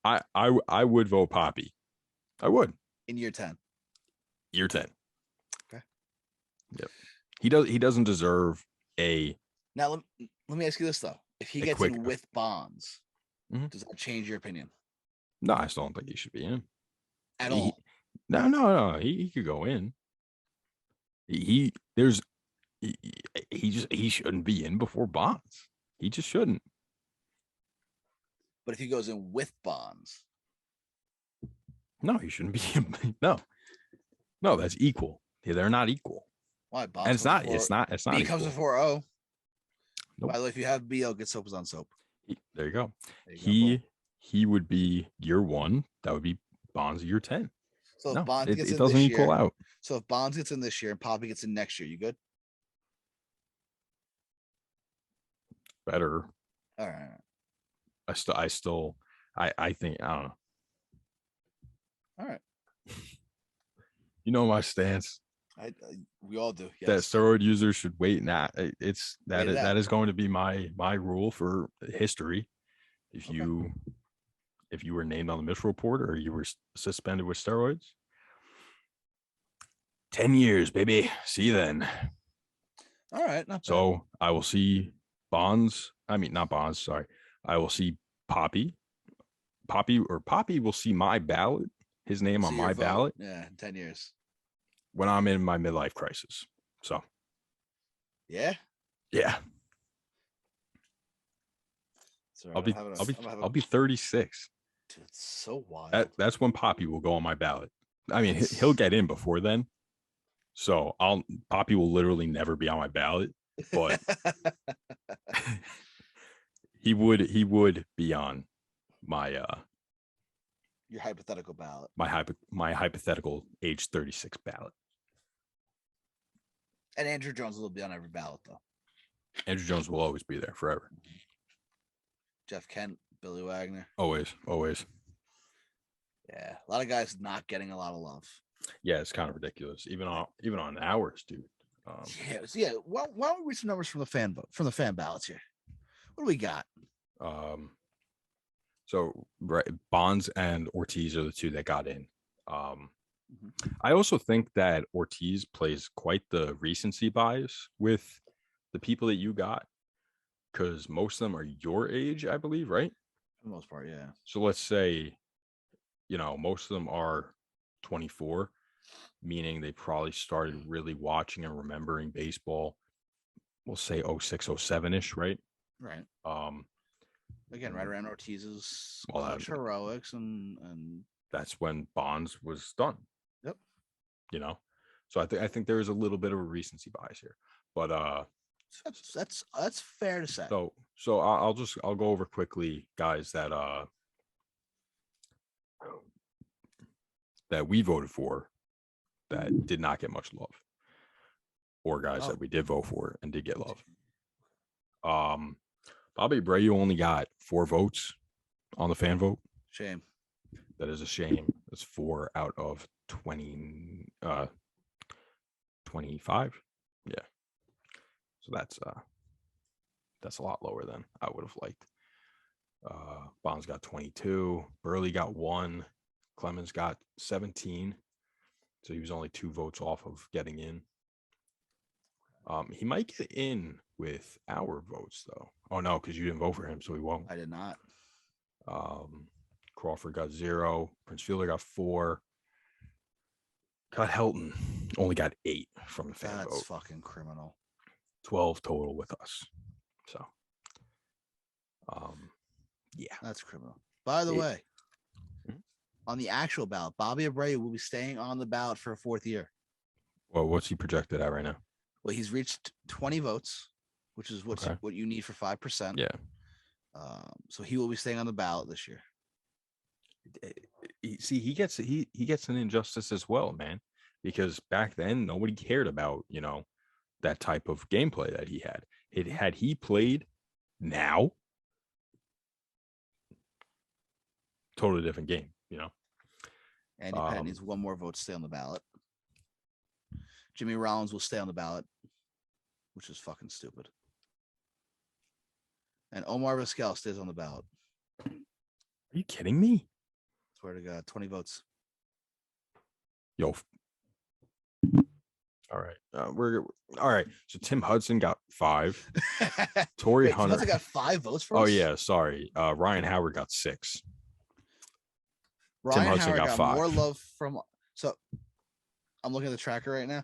I would vote Poppy. I would. In year 10. Year 10. Okay. Yep. He doesn't deserve a. Now let me ask you this though: if he gets in with Bonds, does that change your opinion? No, I still don't think he should be in at all. No. He could go in. He shouldn't be in before Bonds. He just shouldn't. But if he goes in with Bonds, no, he shouldn't be in. No, that's equal. They're not equal. Why? Bonds and it's not. B comes before O. Nope. By the way, if you have BO, get Soap is on Soap. There you go. He would be year 1. That would be Bonds year 10. So if Bonds gets in doesn't this equal year, out. So if Bonds gets in this year and Poppy gets in next year, you good? Better. All right. I think I don't know. All right. You know my stance. We all do. Yes. That steroid users should wait. That is going to be my rule for history. If you were named on the Mitchell report or you were suspended with steroids, 10 years, baby. See you then. All right. So I will see Bonds. I mean, not Bonds. Sorry. I will see Poppy. Poppy will see my ballot. His name on my ballot. Yeah, 10 years. When I'm in my midlife crisis. So. Yeah. Yeah. Right. I'll be 36. Dude, it's so wild. That's when Poppy will go on my ballot. I mean, he'll get in before then. So Poppy will literally never be on my ballot, but he would be on my your hypothetical ballot. My hypothetical age 36 ballot. And Andrew Jones will be on every ballot though. Andrew Jones will always be there forever. Jeff Kent, Billy Wagner. Always. Yeah, a lot of guys not getting a lot of love. Yeah, it's kind of ridiculous. Even on ours, dude. Yeah. Why don't we read some numbers from the fan ballots here? What do we got? So Bonds and Ortiz are the two that got in. I also think that Ortiz plays quite the recency bias with the people that you got, because most of them are your age, I believe, right? For the most part, yeah. So let's say, most of them are 24, meaning they probably started really watching and remembering baseball. We'll say 06, 07-ish, right? Right. Again, right around Ortiz's heroics, and that's when Bonds was done. Yep. So I think there is a little bit of a recency bias here, but that's fair to say. So I'll go over quickly, guys, that we voted for that did not get much love, or guys that we did vote for and did get love. Bobby Abreu only got 4 votes on the fan vote. Shame. That is a shame. That's 4 out of 25. Yeah. So that's a lot lower than I would have liked. Bonds got 22. Burley got 1. Clements got 17. So he was only 2 votes off of getting in. He might get in with our votes, though. Oh, no, because you didn't vote for him, so he won't. I did not. Crawford got 0. Prince Fielder got 4. Got Helton only got 8 from the fan vote. That's fucking criminal. 12 total with us. So, yeah. That's criminal. By the way, on the actual ballot, Bobby Abreu will be staying on the ballot for a 4th year. Well, what's he projected at right now? Well, he's reached 20 votes, which is what you need for 5%. Yeah. So he will be staying on the ballot this year. he gets an injustice as well, man, because back then nobody cared about, you know, that type of gameplay that he had. Had he played now, totally different game, you know. Andy Pettit needs one more vote to stay on the ballot. Jimmy Rollins will stay on the ballot, which is fucking stupid. And Omar Vizquel stays on the ballot. Are you kidding me? Swear to God, 20 votes. Yo. All right. We're all right. So Tim Hudson got 5. Torrey Hunter. Tim Hudson got 5 votes for us? Oh, yeah. Sorry. Ryan Howard got 6. Ryan Tim Hudson Howard got 5. more love from. So I'm looking at the tracker right now.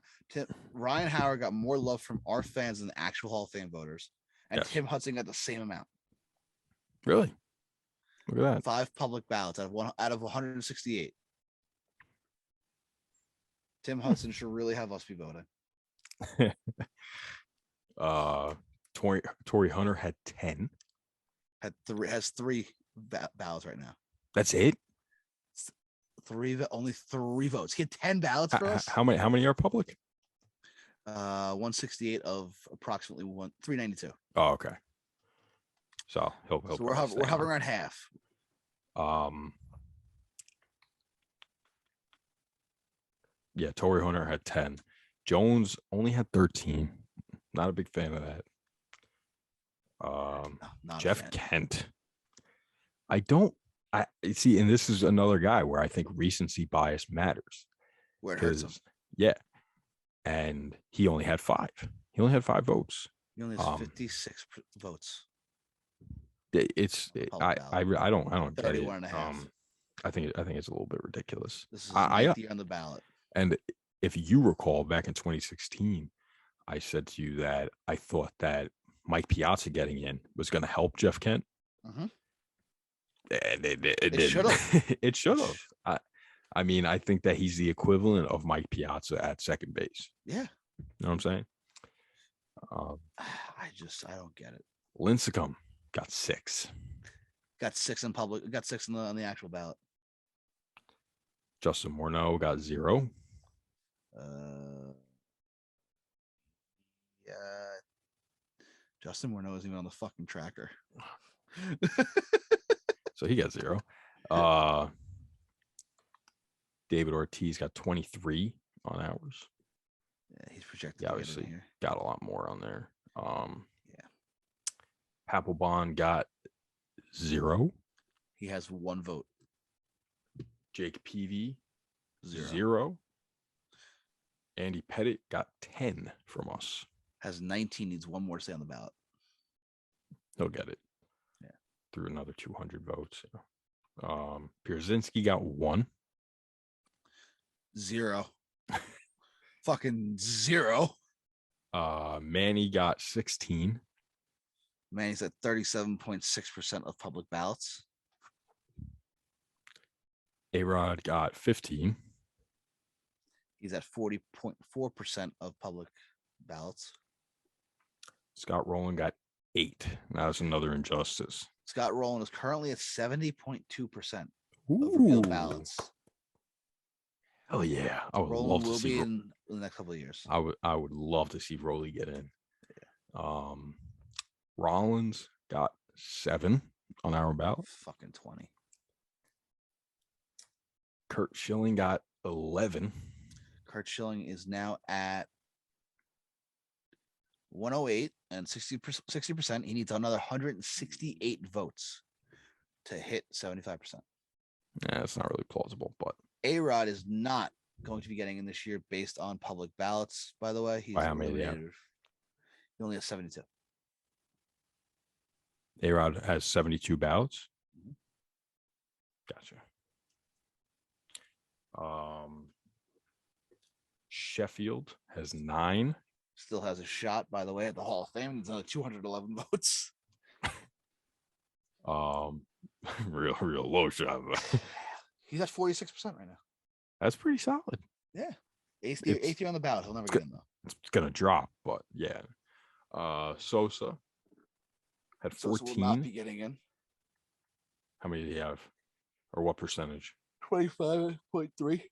Ryan Howard got more love from our fans than the actual Hall of Fame voters. And yes. Tim Hudson got the same amount. Really? Look at that. 5 public ballots out of 168. Tim Hudson should really have us be voting. Torrey Hunter had 10. Has 3 ballots right now. That's it? Only 3 votes. He had 10 ballots for us. How many are public? 168 of approximately 392. Oh, okay. So he'll so we're hovering around half. Yeah, Torrey Hunter had 10. Jones only had 13. Not a big fan of that. Jeff Kent. I see, and this is another guy where I think recency bias matters. Where it hurts him. Yeah. And he only had 5. He only had 5 votes. He only has 56 votes. I don't get it. I think it's a little bit ridiculous. This is his year on the ballot. And if you recall, back in 2016, I said to you that I thought that Mike Piazza getting in was going to help Jeff Kent. Mm-hmm. And it should have. It should have. I mean, I think that he's the equivalent of Mike Piazza at second base. Yeah. You know what I'm saying? I don't get it. Lincecum got 6. Got 6 in public. Got 6 on the actual ballot. Justin Morneau got 0. Yeah. Justin Morneau isn't even on the fucking tracker. So he got 0. David Ortiz got 23 on ours. Yeah, he's projected. He obviously got a lot more on there. Yeah. Papelbon got 0. He has 1 vote. Jake Peavy 0. Andy Pettit got 10 from us. Has 19. Needs 1 more to stay on the ballot. He'll get it. Yeah. Through another 200 votes. Pierzynski got 1. 0. Fucking 0. Manny got 16. Manny's at 37.6% of public ballots. A-Rod got 15. He's at 40.4% of public ballots. Scott Rowland got 8. That was another injustice. Scott Rowland is currently at 70.2% of real ballots. Oh yeah, I would Rowland love to see. Will be in the next couple of years. I would love to see Rolly get in. Yeah. Rollins got 7 on our ballot. Fucking 20. Kurt Schilling got 11. Kurt Schilling is now at 108 and 60%. He needs another 168 votes to hit 75%. Yeah, it's not really plausible, but A-Rod is not going to be getting in this year based on public ballots, by the way. He's eliminated. He only has 72. A-Rod has 72 ballots. Mm-hmm. Gotcha. Sheffield has 9. Still has a shot, by the way, at the Hall of Fame. He's another 211 votes. real low shot. He's at 46% right now. That's pretty solid. Yeah. Eighth year on the ballot. He'll never get in, though. It's going to drop, but yeah. Sosa had 14. Sosa will not be getting in. How many do you have? Or what percentage? 25.3.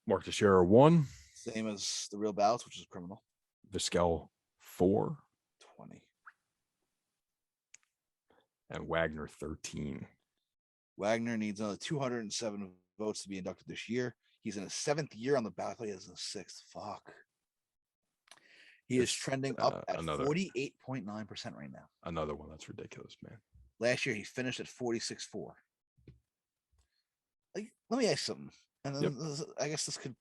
Mark Teixeira 1. Same as the real ballots, which is criminal. 𝒂𝒅𝒊 4. 20. And Wagner 13. Wagner needs another 207 votes to be inducted this year. He's in his 7th year on the ballot. He is in his 6th. Fuck. He is trending up at 48.9% right now. Another one that's ridiculous, man. Last year he finished at 46.4. Like, let me ask something. And then I guess this could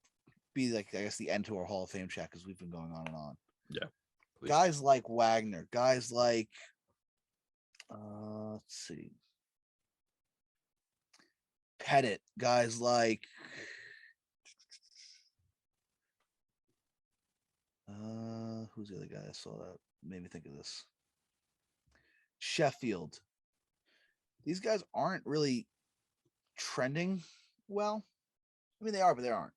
be like, the end to our Hall of Fame chat because we've been going on and on. Yeah. Please. Guys like Wagner, guys like let's see, Pettit, guys like who's the other guy I saw that made me think of this? Sheffield. These guys aren't really trending well. I mean, they are, but they aren't.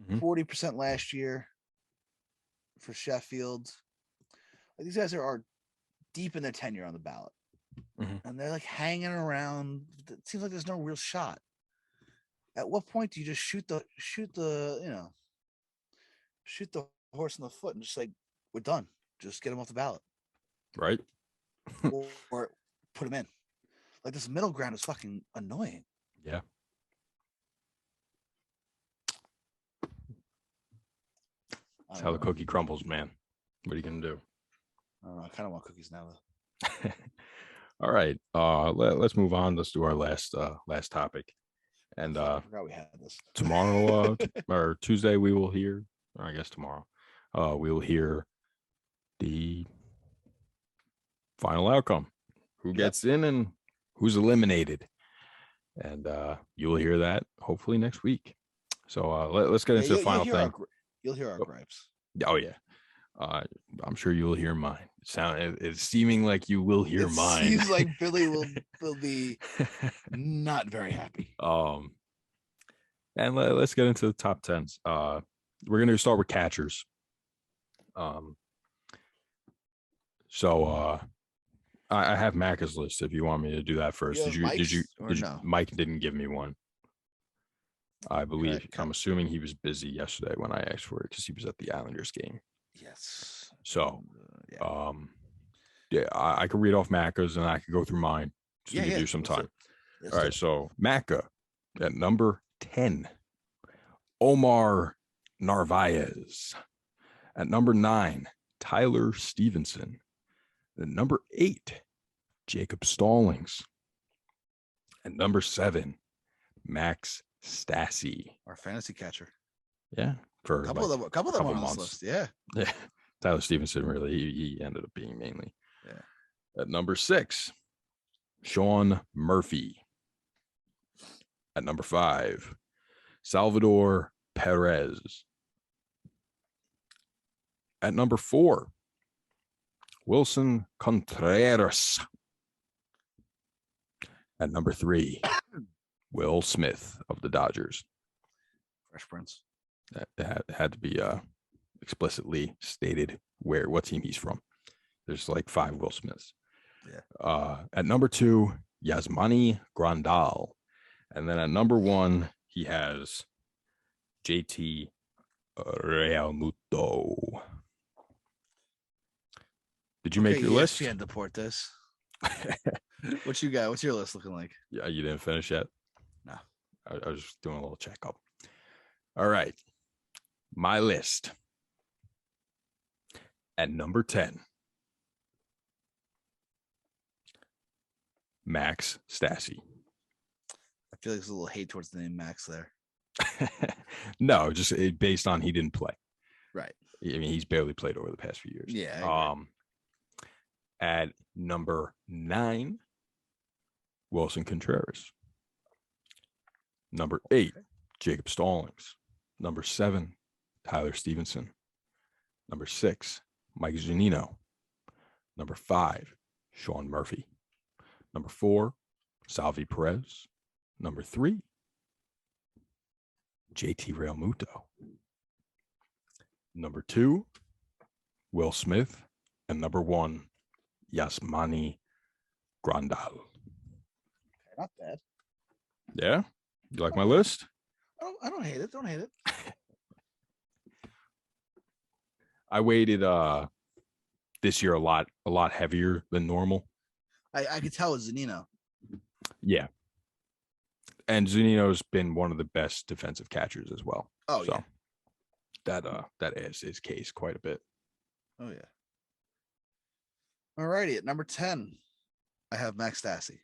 40% last year for Sheffield. Like, these guys are deep in their tenure on the ballot. And they're like hanging around. It seems like there's no real shot. At what point do you just shoot the horse in the foot and just like, we're done. Just get him off the ballot. Right. or put him in. Like, this middle ground is fucking annoying. Yeah. That's how the cookie crumbles, man. What are you gonna do? I kind of want cookies now, though. All right. Let's move on. Let's do our last topic. And I forgot we had this. Tomorrow or Tuesday we will hear, or I guess tomorrow, we will hear the final outcome. Who gets in and who's eliminated. And you will hear that hopefully next week. So let's get into the final thing. You'll hear our gripes. Oh yeah. I'm sure you will hear mine. It's seeming like you will hear mine. Seems like Billy will be not very happy. And let's get into the top 10s. We're going to start with catchers. So I have Macca's list if you want me to do that first. Did you no? Mike didn't give me one. I believe. Okay. I'm assuming he was busy yesterday when I asked for it because he was at the Islanders game. Yes. So, I could read off Macca's and I could go through mine to give you some time. All right. So Macca at number 10, Omar Narvaez. At number 9, Tyler Stevenson. At number 8, Jacob Stallings. At number 7, Max Dassey, our fantasy catcher. Yeah, for a couple of them on months. List. Yeah. Tyler Stevenson really he ended up being mainly. Yeah. At number 6, Sean Murphy. At number 5, Salvador Perez. At number 4, Wilson Contreras. At number 3, Will Smith of the Dodgers. Fresh Prince. That had to be explicitly stated what team he's from. There's like 5 Will Smiths. Yeah. At number 2, Yasmani Grandal. And then at number 1, he has JT Realmuto. Did you make your list? ESPN deport this. What you got? What's your list looking like? Yeah, you didn't finish yet? No. I was just doing a little checkup. All right. My list. At number 10, Max Dassey. I feel like there's a little hate towards the name Max there. No, just based on he didn't play. Right. I mean, he's barely played over the past few years. Yeah. At number 9, Wilson Contreras. Number 8, Jacob Stallings. Number 7, Tyler Stevenson. Number 6, Mike Zunino. Number 5, Sean Murphy. Number 4, Salvi Perez. Number 3, JT Realmuto. Number 2, Will Smith. And number 1, Yasmani Grandal. Not bad. Yeah, you like my list? I don't hate it. Don't hate it. I weighted this year a lot heavier than normal. I could tell with Zunino. Yeah. And Zunino's been one of the best defensive catchers as well. Oh, so that adds his case quite a bit. Oh, yeah. All righty. At number 10, I have Max Dassey.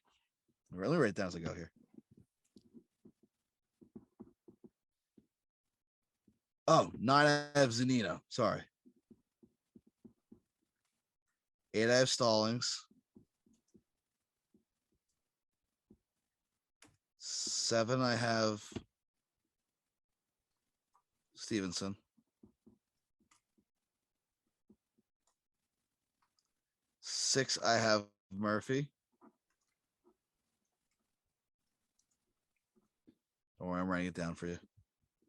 Really write it down as I go here. Oh, 9, I have Zunino. Sorry. 8, I have Stallings. 7, I have Stevenson. 6, I have Murphy. Don't worry, I'm writing it down for you.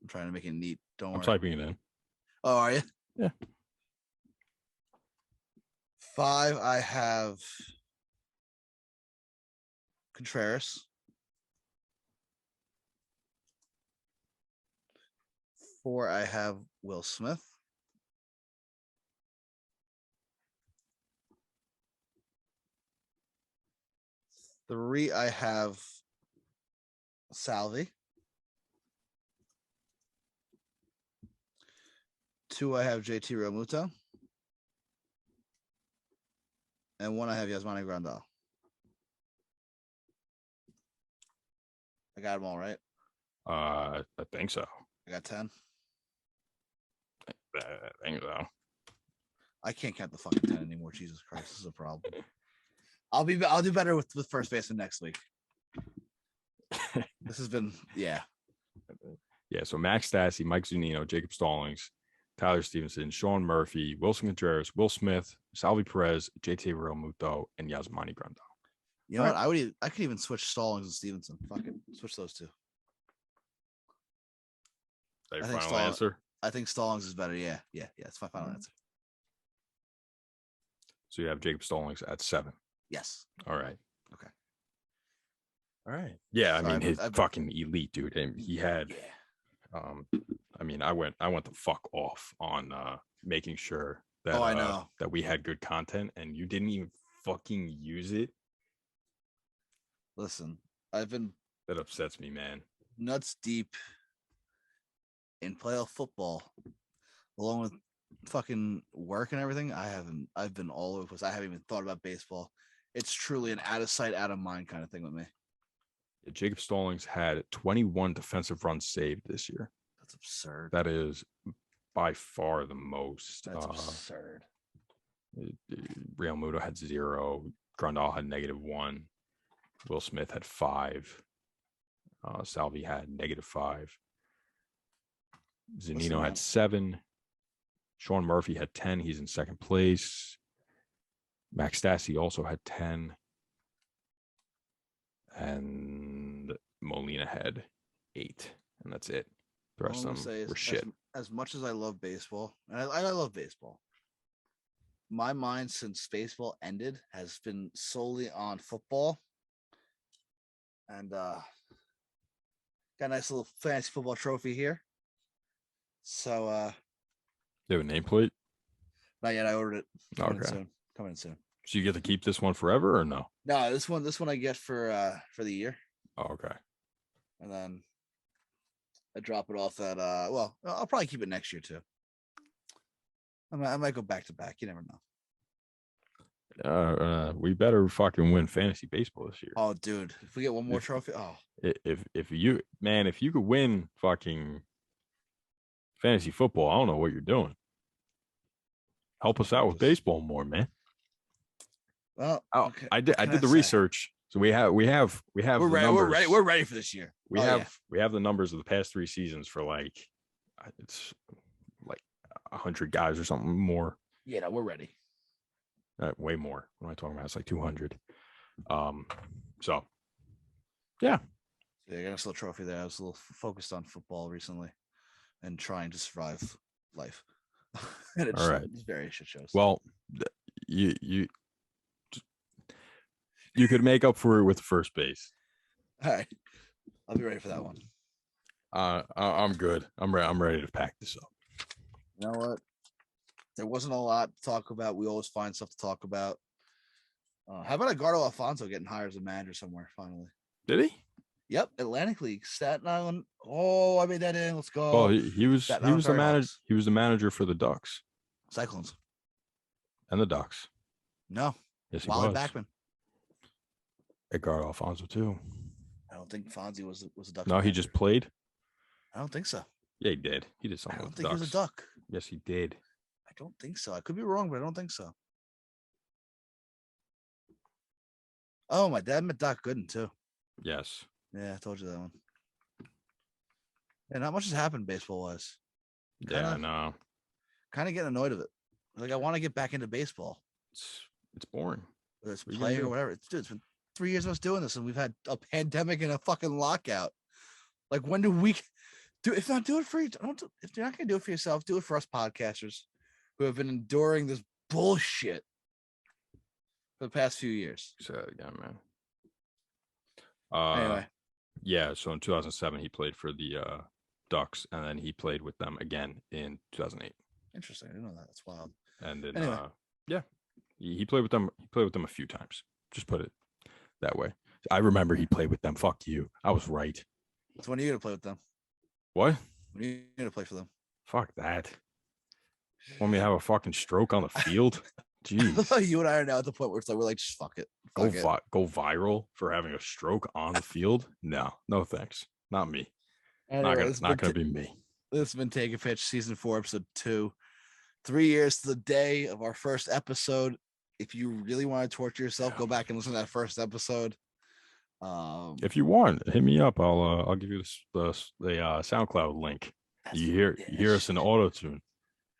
I'm trying to make it neat. Don't worry. I'm typing it in. Oh, are you? Yeah. 5, I have Contreras. 4, I have Will Smith. 3, I have Salvi. 2, I have JT Realmuto. And 1, I have Yasmani Grandal. I got them all right. I think so. I got 10. I think so. I can't count the fucking 10 anymore. Jesus Christ, this is a problem. I'll do better with first baseman next week. This has been Yeah. So Max Dassey, Mike Zunino, Jacob Stallings, Tyler Stevenson, Sean Murphy, Wilson Contreras, Will Smith, Salvi Perez, JT Realmuto, and Yasmani Grandal. You know what? I could even switch Stallings and Stevenson. Fuck it. Switch those two. Your final answer? I think Stallings is better. Yeah. It's my final answer. So you have Jacob Stallings at 7. Yes. All right. Okay. All right. Yeah, I mean, he's fucking elite, dude. And he had I mean, I went the fuck off on making sure that I know that we had good content, and you didn't even fucking use it. Listen, that upsets me, man. Nuts deep in playoff football, along with fucking work and everything. I've been all over the place. I haven't even thought about baseball. It's truly an out of sight, out of mind kind of thing with me. Jacob Stallings had 21 defensive runs saved this year. That's absurd. That is by far the most. That's absurd. Realmuto had 0. Grandal had -1. Will Smith had 5. Salvi had -5. Zunino had 7. Sean Murphy had 10. He's in second place. Max Dassey also had 10. And Molina had 8. And that's it. The rest of them were shit. As much as I love baseball, and I love baseball, my mind since baseball ended has been solely on football. And got a nice little fantasy football trophy here. So you have a nameplate? Not yet. I ordered it. Coming in soon. So you get to keep this one forever or no? No, this one I get for the year. Oh, okay. And then I drop it off at well, I'll probably keep it next year too. I might go back to back. You never know. We better fucking win fantasy baseball this year. Oh, dude, if we get one more trophy, if you could win fucking fantasy football, I don't know what you're doing. Help us out with baseball more, man. Well, okay. I did the research, so we have. We're ready. We're ready for this year. We have the numbers of the past 3 seasons for it's like 100 guys or something more. Yeah, no, we're ready. Way more. What am I talking about? It's like 200. So yeah. I got a little trophy there. I was a little focused on football recently and trying to survive life. And it's, all right. It's very shit shows. Well, you could make up for it with first base. All right. I'll be ready for that one. I'm good. I'm ready to pack this up. You know what? There wasn't a lot to talk about. We always find stuff to talk about. How about Edgardo Alfonso getting hired as a manager somewhere finally? Did he? Yep, Atlantic League, Staten Island. Oh, I made that in. Let's go. Oh, he was the manager. He was the manager for the Ducks, Cyclones, and the Ducks. No, yes, he Wally was. Backman. Edgardo Alfonso too. I don't think Fonzie was a Ducks. No, manager. He just played. I don't think so. Yeah, he did. He did something. I don't with think the he Ducks. was a Duck. Yes, he did. I don't think so. I could be wrong, but I don't think so. Oh, my dad met Doc Gooden too. Yes. Yeah, I told you that one. Yeah, not much has happened baseball wise. Yeah, I know. Kind of getting annoyed of it. Like, I want to get back into baseball. It's boring. Whether it's playing or whatever. It's been 3 years of us doing this, and we've had a pandemic and a fucking lockout. Like, when do we do? If not, do it for you. If you're not gonna do it for yourself, do it for us podcasters who have been enduring this bullshit for the past few years. Say that again, man. Anyway. Yeah, so in 2007 he played for the Ducks, and then he played with them again in 2008. Interesting. I didn't know that. That's wild. And then anyway. Yeah, he played with them. He played with them a few times. Just put it that way. I remember he played with them. Fuck you. I was right. So when are you gonna play with them? What? When are you gonna play for them? Fuck that. Want me to have a fucking stroke on the field? Jeez. You and I are now at the point where it's like we're like, just fuck it. Go viral for having a stroke on the field? No thanks. Not me. Anyway, not gonna be me. This has been Take a Pitch, season 4, episode 2. 3 years to the day of our first episode. If you really want to torture yourself, go back and listen to that first episode. If you want, hit me up. I'll give you the SoundCloud link. You hear us in auto tune.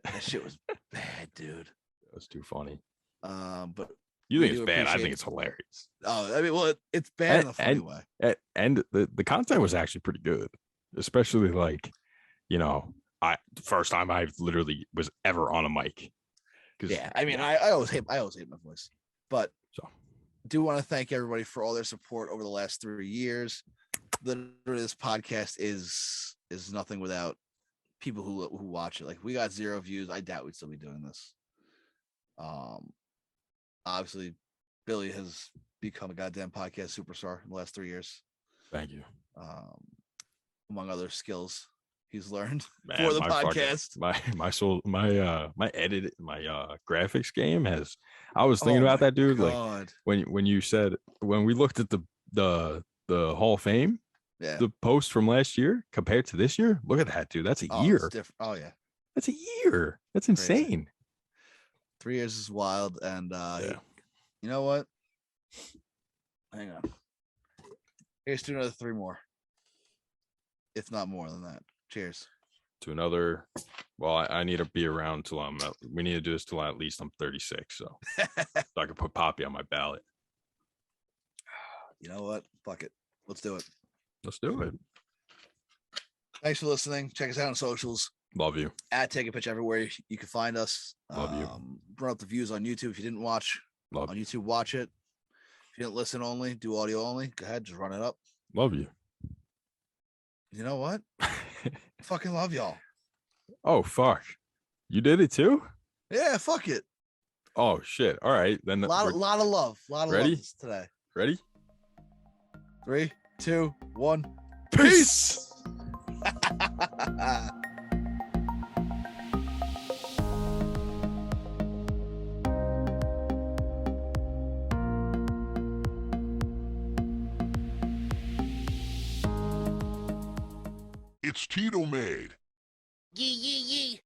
That shit was bad, dude. That's too funny. But you think it's bad? I think it's hilarious. Oh, I mean, well, it's bad in a funny way. And the content was actually pretty good, especially like, first time I literally was ever on a mic. Yeah, I mean, I always hate my voice, but do want to thank everybody for all their support over the last 3 years. Literally, this podcast is nothing without people who watch it. Like, we got 0 views. I doubt we'd still be doing this. Obviously, Billy has become a goddamn podcast superstar in the last 3 years. Thank you. Among other skills he's learned for the podcast. My edit, my graphics game has. I was thinking about that, dude. God. Like when we looked at the Hall of Fame, the post from last year compared to this year, look at that, dude. That's a year. It's different. Oh yeah, that's a year. That's insane. Crazy. 3 years is wild, and you know what? Hang on. Here's to another 3 more, if not more than that. Cheers. To another. Well, I need to be around till we need to do this till at least I'm 36, so I can put Poppy on my ballot. You know what? Fuck it. Let's do it. Let's do it. Thanks for listening. Check us out on socials. Love you. At Take a Pitch everywhere you can find us. Love you. Bring up the views on YouTube. If you didn't watch on YouTube, watch it. If you didn't listen only, do audio only. Go ahead, just run it up. Love you. You know what? Fucking love y'all. Oh fuck. You did it too? Yeah, fuck it. Oh shit. All right. Then lot of love. Ready? Love today. Ready? 3, 2, 1. Peace. It's Tito made. Yee.